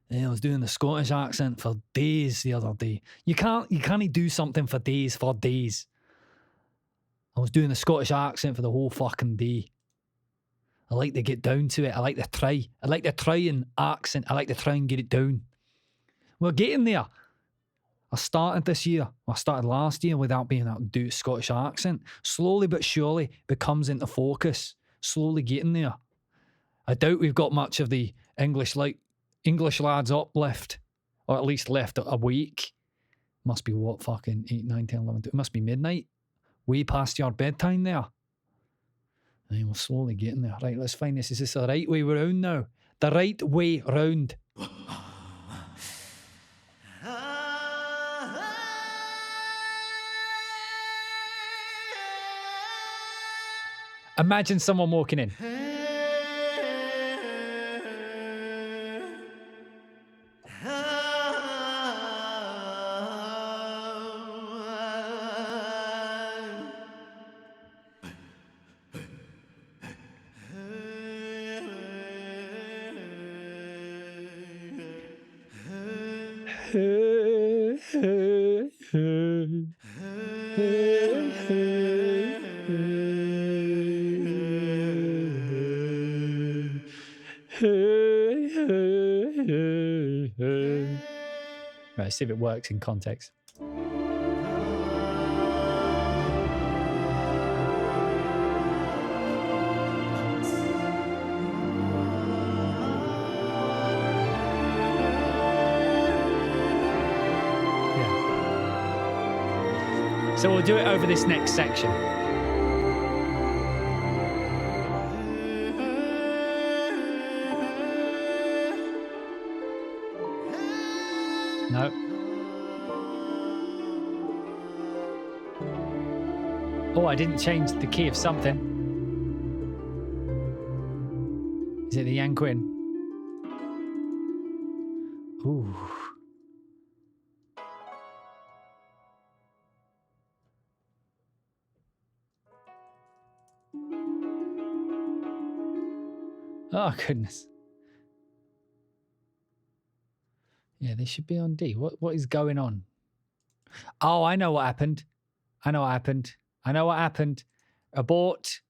Yeah, I was doing the Scottish accent for days the other day. You can't do something for days. I was doing the Scottish accent for the whole fucking day. I like to get down to it. I like to try. I like to try an accent. I like to try and get it down. We're getting there. I started this year. I started last year without being able to do a Scottish accent. Slowly but surely becomes into focus. Slowly getting there. I doubt we've got much of the English lads uplift, or at least left a week. Must be what, fucking 8, 9, 10, 11, 12. It must be midnight. Way past your bedtime there. And we're slowly getting there. Right, let's find this. Is this the right way round now? The right way round. Imagine someone walking in. Right, see if it works in context. So we'll do it over this next section. No. Oh, I didn't change the key of something. Is it the Yanquin? Ooh. Oh, goodness. Yeah, they should be on D. What is going on? Oh, I know what happened. I know what happened. Abort.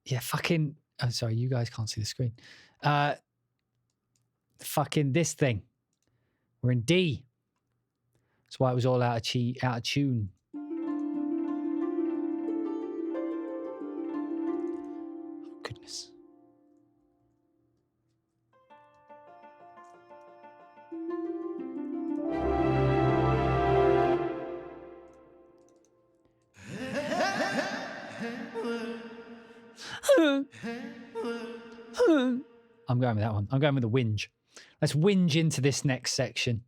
Yeah, fucking Oh, sorry, you guys can't see the screen. Fucking this thing. We're in D. That's why it was all out of tune. Oh, goodness. I'm going with that one. I'm going with the whinge. Let's whinge into this next section.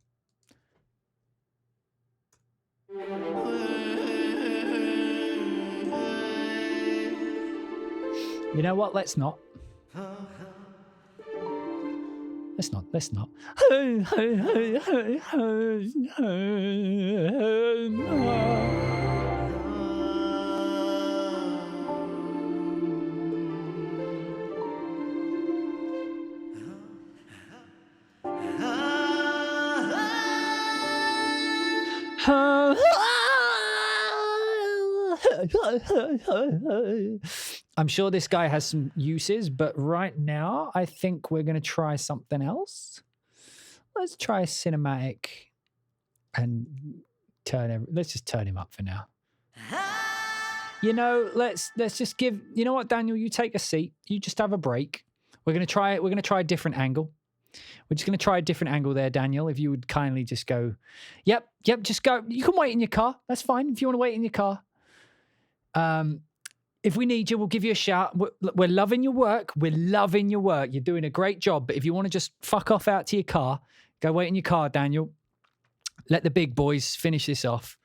You know what? Let's not. Let's not. I'm sure this guy has some uses, but right now I think we're going to try something else. Let's try a cinematic and let's just turn him up for now. You know, let's just give, you know what, Daniel, you take a seat. You just have a break. We're going to try a different angle. We're just going to try a different angle there, Daniel. If you would kindly just go, yep, just go. You can wait in your car. That's fine. If you want to wait in your car. If we need you, we'll give you a shout. We're loving your work. We're loving your work. You're doing a great job. But if you want to just fuck off out to your car, go wait in your car, Daniel. Let the big boys finish this off.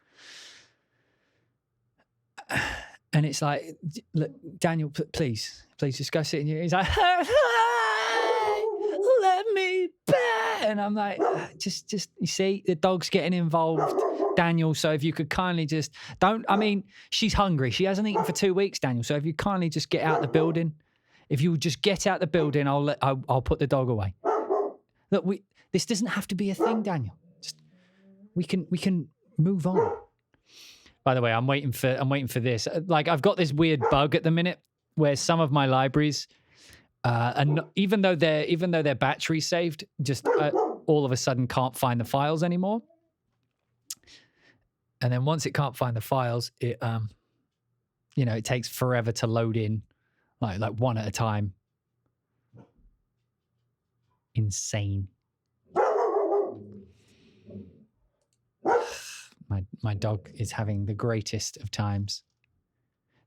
And it's like, look, Daniel, please just go sit in your... He's like, let me bet. And I'm like, just, you see, the dog's getting involved, Daniel. So if you could kindly just she's hungry. She hasn't eaten for 2 weeks, Daniel. So if you kindly just get out the building, if you just get out the building, I'll put the dog away. Look, this doesn't have to be a thing, Daniel. Just, we can move on. By the way, I'm waiting for this. Like, I've got this weird bug at the minute where some of my libraries, and even though their battery's saved, just all of a sudden can't find the files anymore. And then once it can't find the files, it it takes forever to load in, like one at a time. Insane. My dog is having the greatest of times.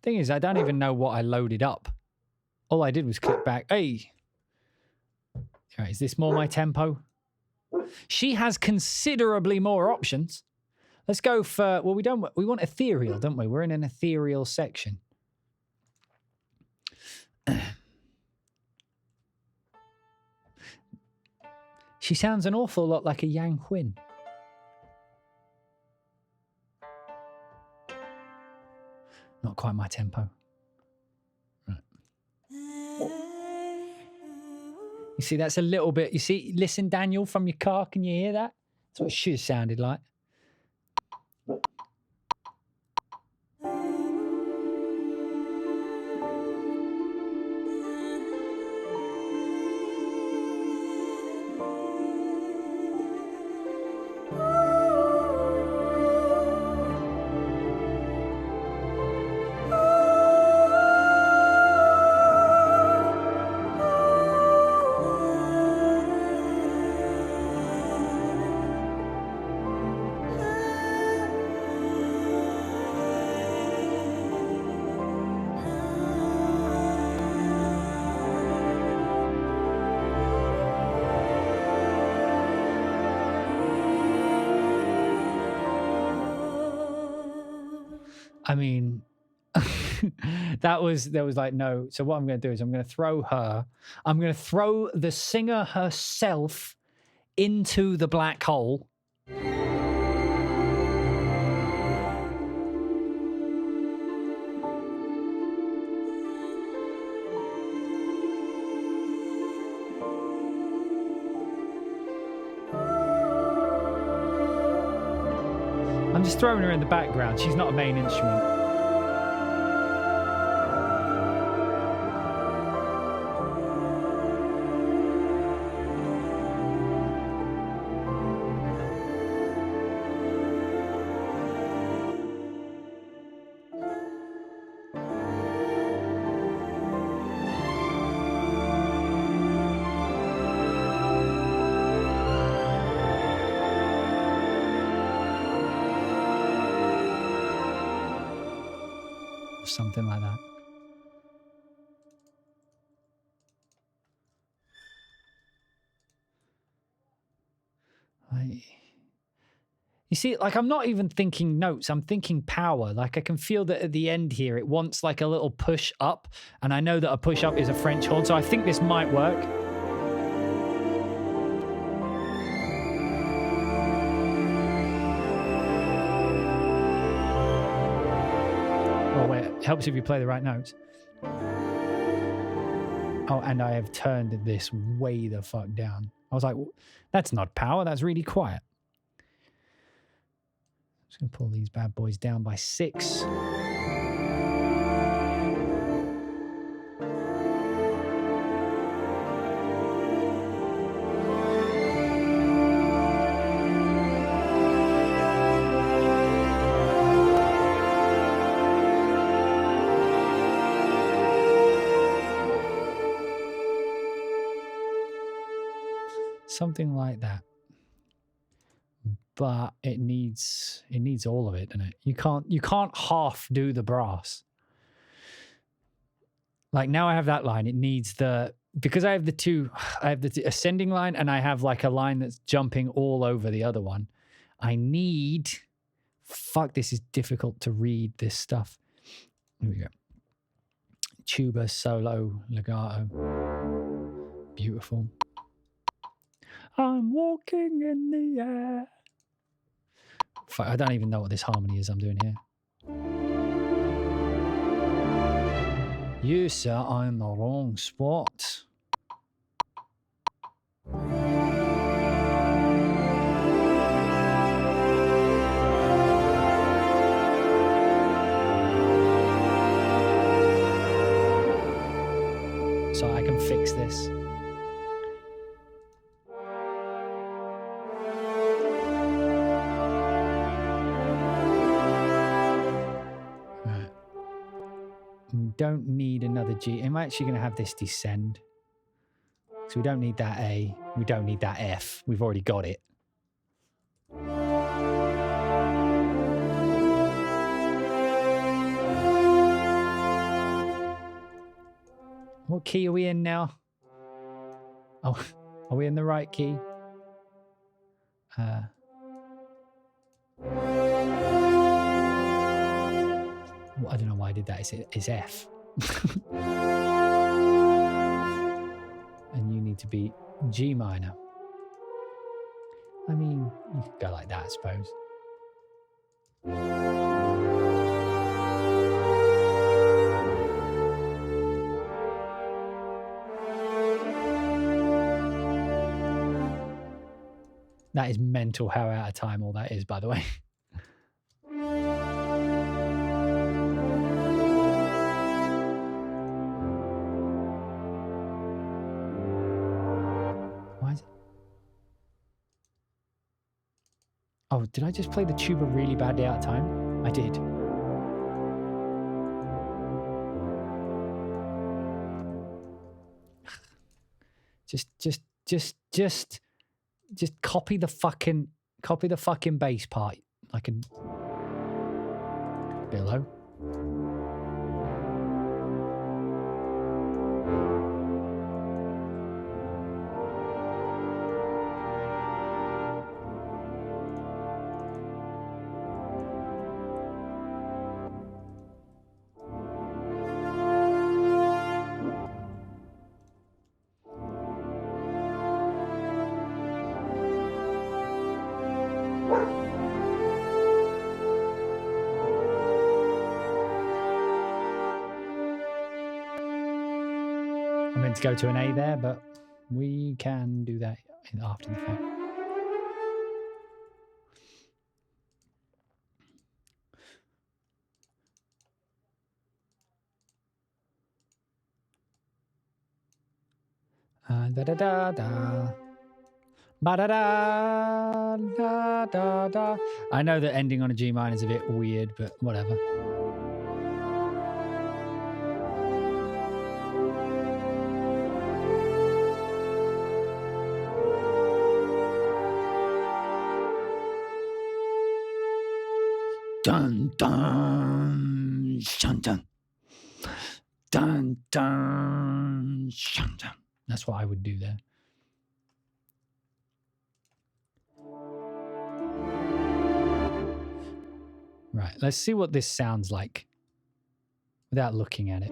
Thing is, I don't even know what I loaded up. All I did was click back. Hey, all right, is this more my tempo? She has considerably more options. Let's go for, well, we want ethereal, don't we? We're in an ethereal section. She sounds an awful lot like a Yang Huin. Not quite my tempo. Right. You see, that's a little bit, you see, listen, Daniel, from your car, can you hear that? That's what it should have sounded like. I mean, there was like, no. So what I'm going to do is I'm going to throw the singer herself into the black hole. I'm just throwing her in the background. She's not a main instrument. something like that. You see, like, I'm not even thinking notes. I'm thinking power. Like, I can feel that at the end here, it wants like a little push up. And I know that a push up is a French horn. So I think this might work. Oh, wait. It helps if you play the right notes. Oh, and I have turned this way the fuck down. I was like, that's not power. That's really quiet. Just going to pull these bad boys down by 6. Something like that. But it needs all of it, doesn't it? You can't half do the brass. Like now I have that line. It needs because I have the ascending line and I have like a line that's jumping all over the other one. Fuck, this is difficult to read this stuff. Here we go. Tuba, solo, legato. Beautiful. I'm walking in the air. Fuck, I don't even know what this harmony is I'm doing here. You, sir, are in the wrong spot. So I can fix this. We don't need another G. I'm actually going to have this descend. So we don't need that A. We don't need that F. We've already got it. What key are we in now? Oh, are we in the right key? I don't know why I did that. It's F. And you need to be G minor. I mean, you could go like that, I suppose. That is mental how out of time all that is, by the way. Why is it? Oh, did I just play the tuba really badly out of time? I did. Just copy the fucking bass part. Like a below. I meant to go to an A there, but we can do that after the fact. Da da da da. Ba da da da da da. I know that ending on a G minor is a bit weird, but whatever. Dun dun dun dun. dun, dun, shun, dun. That's what I would do there. Right, let's see what this sounds like without looking at it.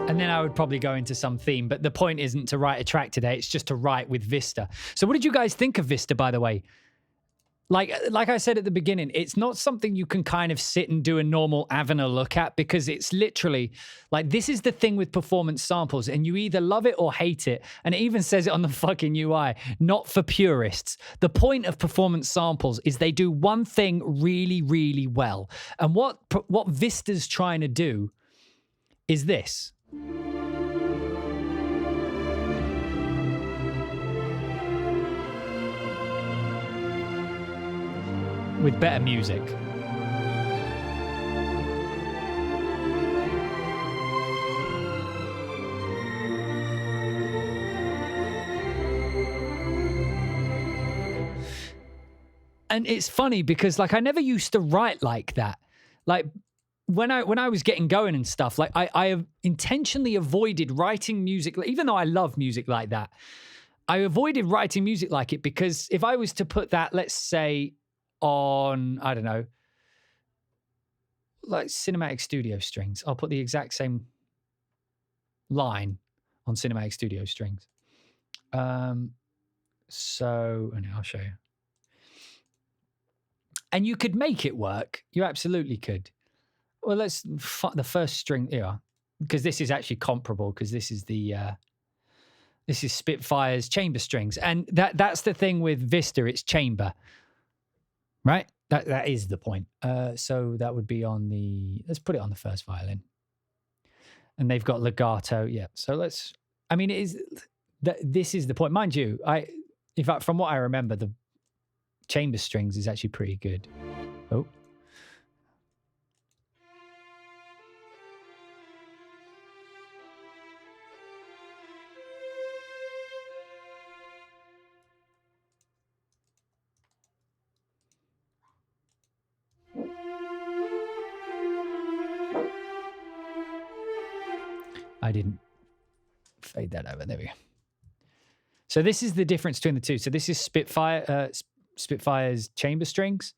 And then I would probably go into some theme, but the point isn't to write a track today. It's just to write with Vista. So what did you guys think of Vista, by the way? Like I said at the beginning, it's not something you can kind of sit and do a normal Avena look at, because it's literally like, this is the thing with performance samples, and you either love it or hate it. And it even says it on the fucking UI, not for purists. The point of performance samples is they do one thing really, really well. And what Vista's trying to do is this. With better music. And it's funny because, like, I never used to write like that. Like, when I was getting going and stuff, like, I have intentionally avoided writing music, even though I love music like that. I avoided writing music like it because if I was to put that, let's say, on, I don't know, like cinematic studio strings, I'll put the exact same line on cinematic studio strings. So, and I'll show you. And you could make it work. You absolutely could. Well, let's the first string here, because this is actually comparable, because this is the this is Spitfire's chamber strings, and that's the thing with Vista. It's chamber, right? That is the point. So that would be on the. Let's put it on the first violin, and they've got legato. Yeah. So let's. I mean, it is. This is the point, mind you. In fact, from what I remember, the chamber strings is actually pretty good. Oh. I didn't fade that over. There we go. So this is the difference between the two. So this is Spitfire's chamber strings.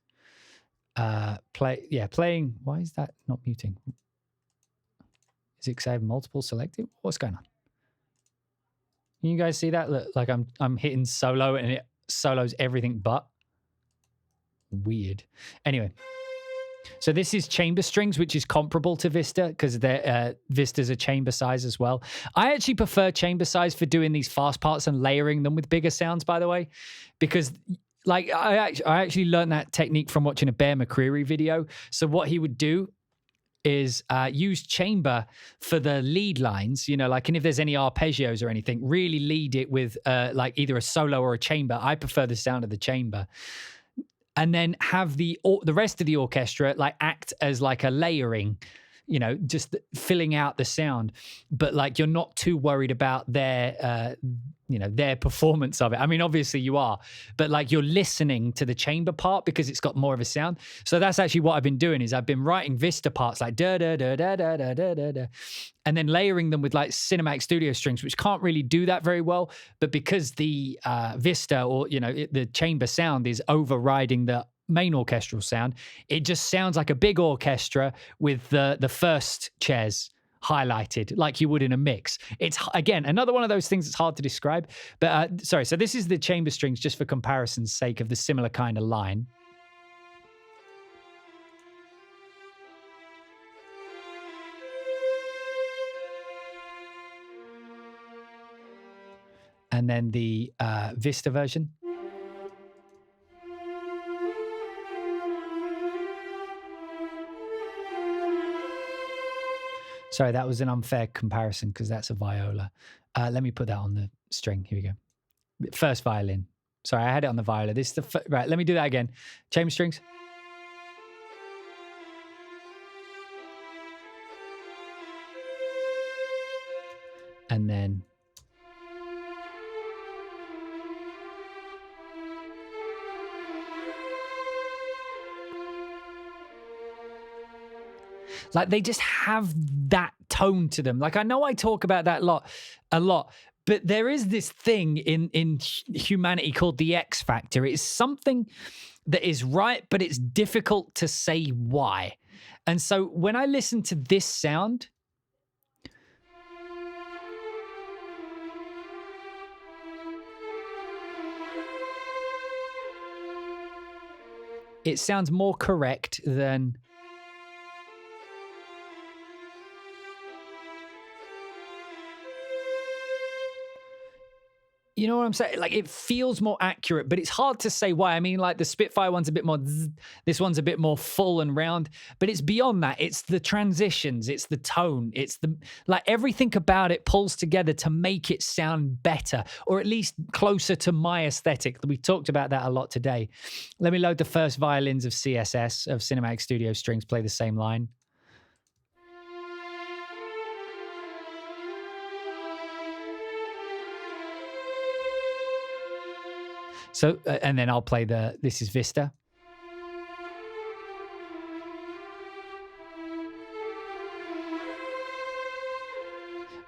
Playing. Why is that not muting? Is it because I have multiple selected? What's going on? Can you guys see that? Look, like I'm hitting solo and it solos everything but. Weird. Anyway. So this is chamber strings, which is comparable to Vista because Vista's a chamber size as well. I actually prefer chamber size for doing these fast parts and layering them with bigger sounds, by the way, because like I actually learned that technique from watching a Bear McCreary video. So what he would do is use chamber for the lead lines, you know, like, and if there's any arpeggios or anything, really lead it with like either a solo or a chamber. I prefer the sound of the chamber. And then have the rest of the orchestra like act as like a layering, you know, just filling out the sound. But like you're not too worried about their, their performance of it. I mean, obviously you are, but like you're listening to the chamber part because it's got more of a sound. So that's actually what I've been doing is I've been writing Vista parts like da da da da da da da da da, and then layering them with like cinematic studio strings, which can't really do that very well. But because the Vista or the chamber sound is overriding main orchestral sound. It just sounds like a big orchestra with the first chairs highlighted like you would in a mix. It's, again, another one of those things that's hard to describe. But sorry, so this is the chamber strings just for comparison's sake of the similar kind of line. And then the Vista version. Sorry, that was an unfair comparison because that's a viola. Let me put that on the string. Here we go. First violin. Sorry, I had it on the viola. This is the right. Let me do that again. Chamber strings. And then like they just have that tone to them. Like I know I talk about that a lot, but there is this thing in humanity called the X factor. It's something that is right, but it's difficult to say why. And so when I listen to this sound, it sounds more correct than... You know what I'm saying? Like, it feels more accurate, but it's hard to say why. I mean, like, the Spitfire one's a bit more zzz, this one's a bit more full and round, but it's beyond that. It's the transitions, it's the tone, it's the, like, everything about it pulls together to make it sound better, or at least closer to my aesthetic. We talked about that a lot today. Let me load the first violins of CSS, of Cinematic Studio Strings, play the same line. So, and then I'll play this is Vista.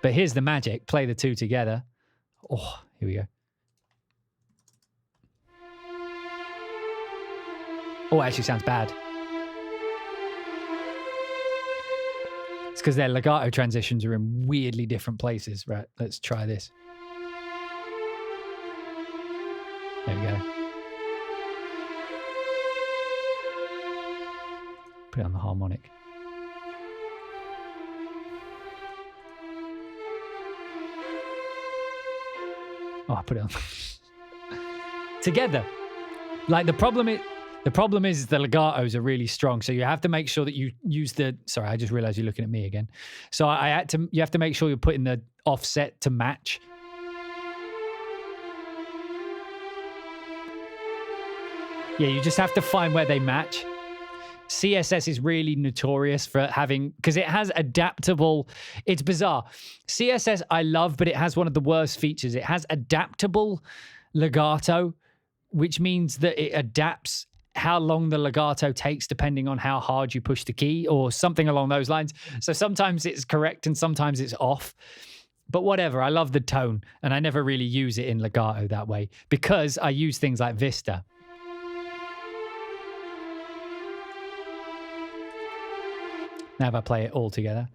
But here's the magic. Play the two together. Oh, here we go. Oh, it actually sounds bad. It's because their legato transitions are in weirdly different places. Right, let's try this. There we go. Put it on the harmonic. Oh, I put it on. Together. Like the problem is the legatos are really strong. So you have to make sure that you use the, sorry, I just realized you're looking at me again. So you have to make sure you're putting the offset to match. Yeah, you just have to find where they match. CSS is really notorious for having, because it has adaptable, it's bizarre. CSS I love, but it has one of the worst features. It has adaptable legato, which means that it adapts how long the legato takes depending on how hard you push the key or something along those lines. So sometimes it's correct and sometimes it's off. But whatever, I love the tone, and I never really use it in legato that way because I use things like Vista. Now if I play it all together.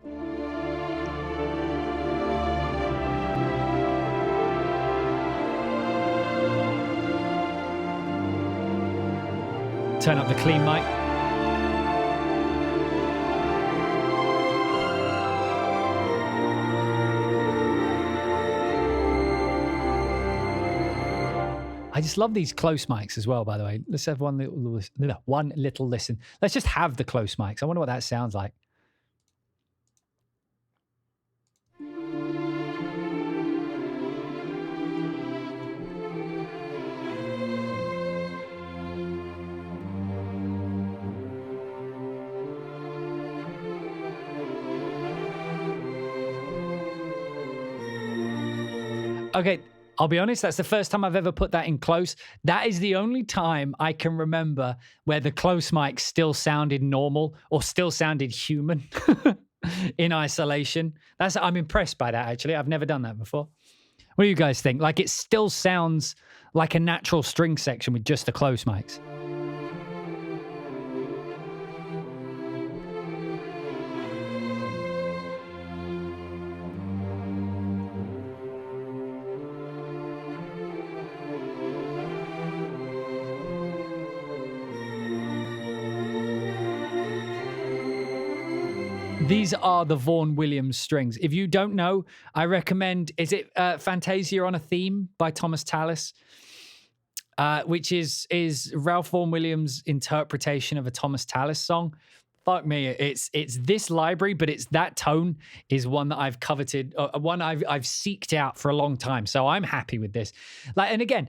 Turn up the clean mic. I just love these close mics as well, by the way. Let's have one little listen. Let's just have the close mics. I wonder what that sounds like. Okay, I'll be honest, that's the first time I've ever put that in close. That is the only time I can remember where the close mic still sounded normal or still sounded human in isolation. I'm impressed by that, actually. I've never done that before. What do you guys think? Like, it still sounds like a natural string section with just the close mics. These are the Vaughn Williams strings. If you don't know, I recommend, is it Fantasia on a Theme by Thomas Tallis, which is Ralph Vaughan Williams' interpretation of a Thomas Tallis song. Fuck me, it's this library, but it's that tone is one that I've coveted, one I've seeked out for a long time. So I'm happy with this. Like, and again,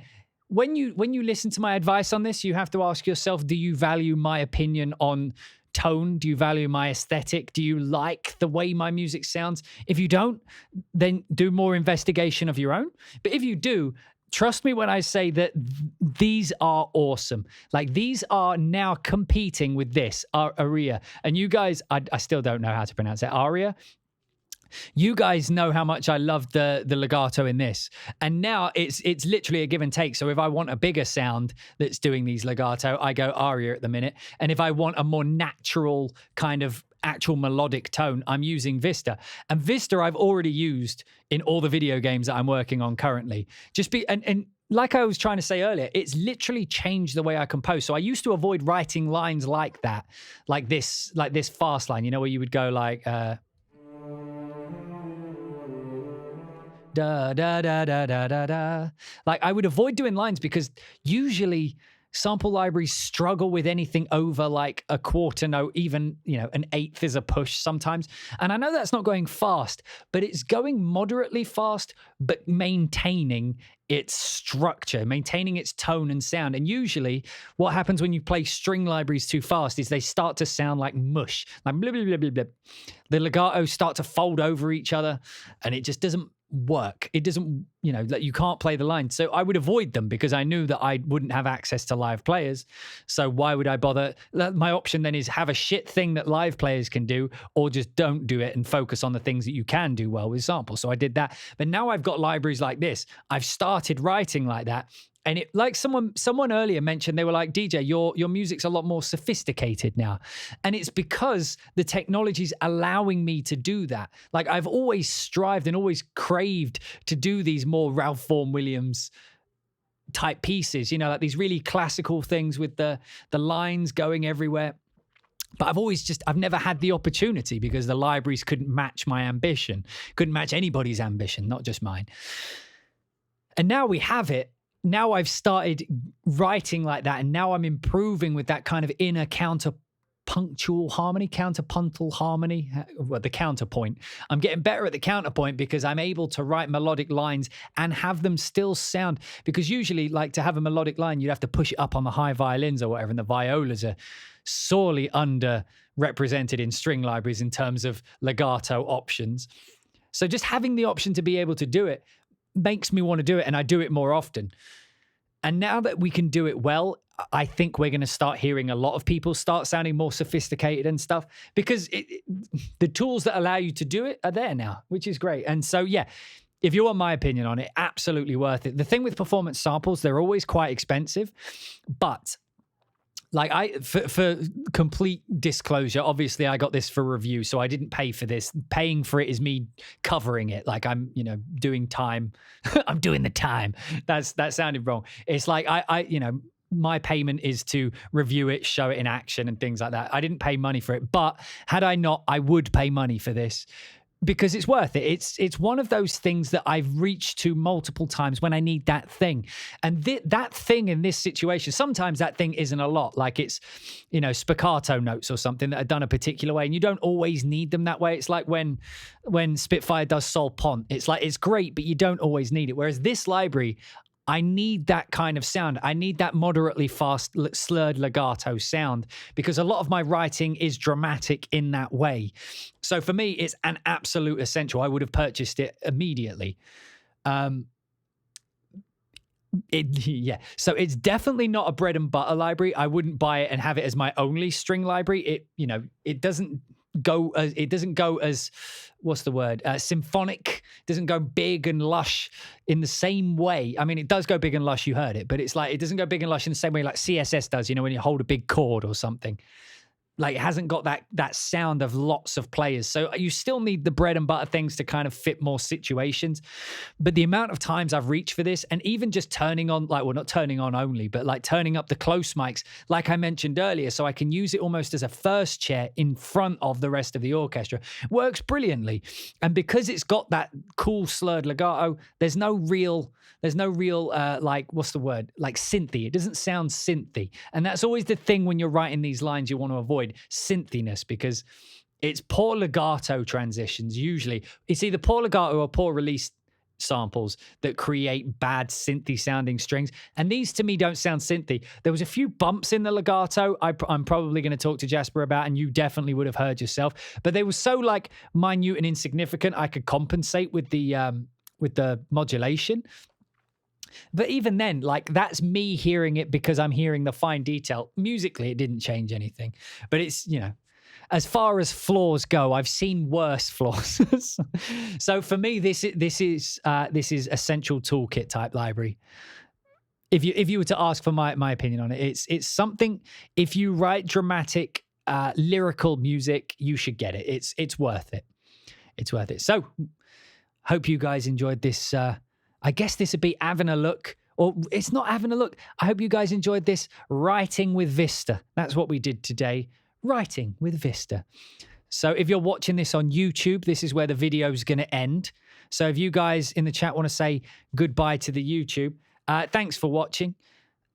when you listen to my advice on this, you have to ask yourself, do you value my opinion on tone? Do you value my aesthetic? Do you like the way my music sounds? If you don't, then do more investigation of your own. But if you do, trust me when I say that these are awesome. Like, these are now competing with this, Aria. And you guys, I still don't know how to pronounce it. Aria? You guys know how much I love the legato in this. And now it's literally a give and take. So if I want a bigger sound that's doing these legato, I go Aria at the minute. And if I want a more natural kind of actual melodic tone, I'm using Vista. And Vista I've already used in all the video games that I'm working on currently. And like I was trying to say earlier, it's literally changed the way I compose. So I used to avoid writing lines like that, like this fast line, you know, where you would go like da da da da da da da. Like, I would avoid doing lines because usually sample libraries struggle with anything over like a quarter note, even, you know, an eighth is a push sometimes. And I know that's not going fast, but it's going moderately fast, but maintaining its structure, maintaining its tone and sound. And usually what happens when you play string libraries too fast is they start to sound like mush, like blah, blah, blah, blah, blah. The legatos start to fold over each other and it just doesn't work. It doesn't, you know, like, you can't play the line. So I would avoid them because I knew that I wouldn't have access to live players. So why would I bother? My option then is have a shit thing that live players can do, or just don't do it and focus on the things that you can do well with samples. So I did that. But now I've got libraries like this. I've started writing like that. And it, like someone earlier mentioned, they were like, DJ, your music's a lot more sophisticated now. And it's because the technology's allowing me to do that. Like, I've always strived and always craved to do these more Ralph Vaughan Williams type pieces, you know, like these really classical things with the lines going everywhere. But I've never had the opportunity because the libraries couldn't match my ambition, couldn't match anybody's ambition, not just mine. And now we have it. Now I've started writing like that, and now I'm improving with that kind of inner counterpuntal harmony, well, the counterpoint. I'm getting better at the counterpoint because I'm able to write melodic lines and have them still sound, because usually, like, to have a melodic line, you'd have to push it up on the high violins or whatever, and the violas are sorely underrepresented in string libraries in terms of legato options. So just having the option to be able to do it makes me want to do it, and I do it more often. And now that we can do it well, I think we're going to start hearing a lot of people start sounding more sophisticated and stuff, because the tools that allow you to do it are there now, which is great. And so, yeah, if you want my opinion on it, absolutely worth it. The thing with performance samples, they're always quite expensive, but like, for complete disclosure, obviously I got this for review, so I didn't pay for this. Paying for it is me covering it. Like, I'm, you know, doing time. I'm doing the time. That sounded wrong. It's like I, you know, my payment is to review it, show it in action and things like that. I didn't pay money for it, but had I not, I would pay money for this, because it's worth it. It's one of those things that I've reached to multiple times when I need that thing. And that thing in this situation, sometimes that thing isn't a lot. Like, it's, you know, spiccato notes or something that are done a particular way, and you don't always need them that way. It's like when Spitfire does sol pont. It's like, it's great, but you don't always need it. Whereas this library, I need that kind of sound. I need that moderately fast, slurred legato sound, because a lot of my writing is dramatic in that way. So for me, it's an absolute essential. I would have purchased it immediately. Yeah. So it's definitely not a bread and butter library. I wouldn't buy it and have it as my only string library. It doesn't go as what's the word? Symphonic. It doesn't go big and lush in the same way. I mean, it does go big and lush. You heard it, but it's like, it doesn't go big and lush in the same way like CSS does, you know, when you hold a big chord or something. Like it hasn't got that sound of lots of players. So you still need the bread and butter things to kind of fit more situations. But the amount of times I've reached for this, and even just turning on, like, well, not turning on only, but like turning up the close mics, like I mentioned earlier, so I can use it almost as a first chair in front of the rest of the orchestra, works brilliantly. And because it's got that cool slurred legato, there's no real like, what's the word? Like synthy. It doesn't sound synthy. And that's always the thing when you're writing these lines you want to avoid, synthiness, because it's poor legato transitions. Usually it's either poor legato or poor release samples that create bad synthy sounding strings. And these to me don't sound synthy. There was a few bumps in the legato I'm probably going to talk to Jasper about, and you definitely would have heard yourself, but they were so like minute and insignificant I could compensate with the modulation. But even then, like, that's me hearing it because I'm hearing the fine detail. Musically, it didn't change anything. But it's, you know, as far as flaws go, I've seen worse flaws. So for me, this is essential toolkit type library. If you were to ask for my opinion on it, it's something. If you write dramatic, lyrical music, you should get it. It's worth it. It's worth it. So, hope you guys enjoyed this. I guess this would be having a look, or it's not having a look. I hope you guys enjoyed this writing with Vista. That's what we did today, writing with Vista. So if you're watching this on YouTube, this is where the video is going to end. So if you guys in the chat want to say goodbye to the YouTube, thanks for watching.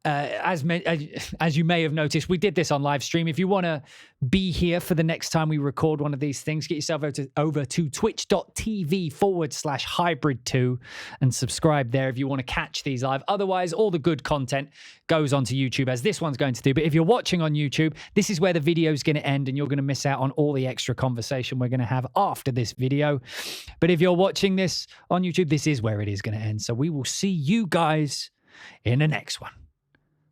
As you may have noticed, we did this on live stream. If you want to be here for the next time we record one of these things, get yourself over to twitch.tv/hybrid2 and subscribe there if you want to catch these live. Otherwise, all the good content goes onto YouTube, as this one's going to do. But if you're watching on YouTube, this is where the video is going to end, and you're going to miss out on all the extra conversation we're going to have after this video. But if you're watching this on YouTube, this is where it is going to end. So we will see you guys in the next one.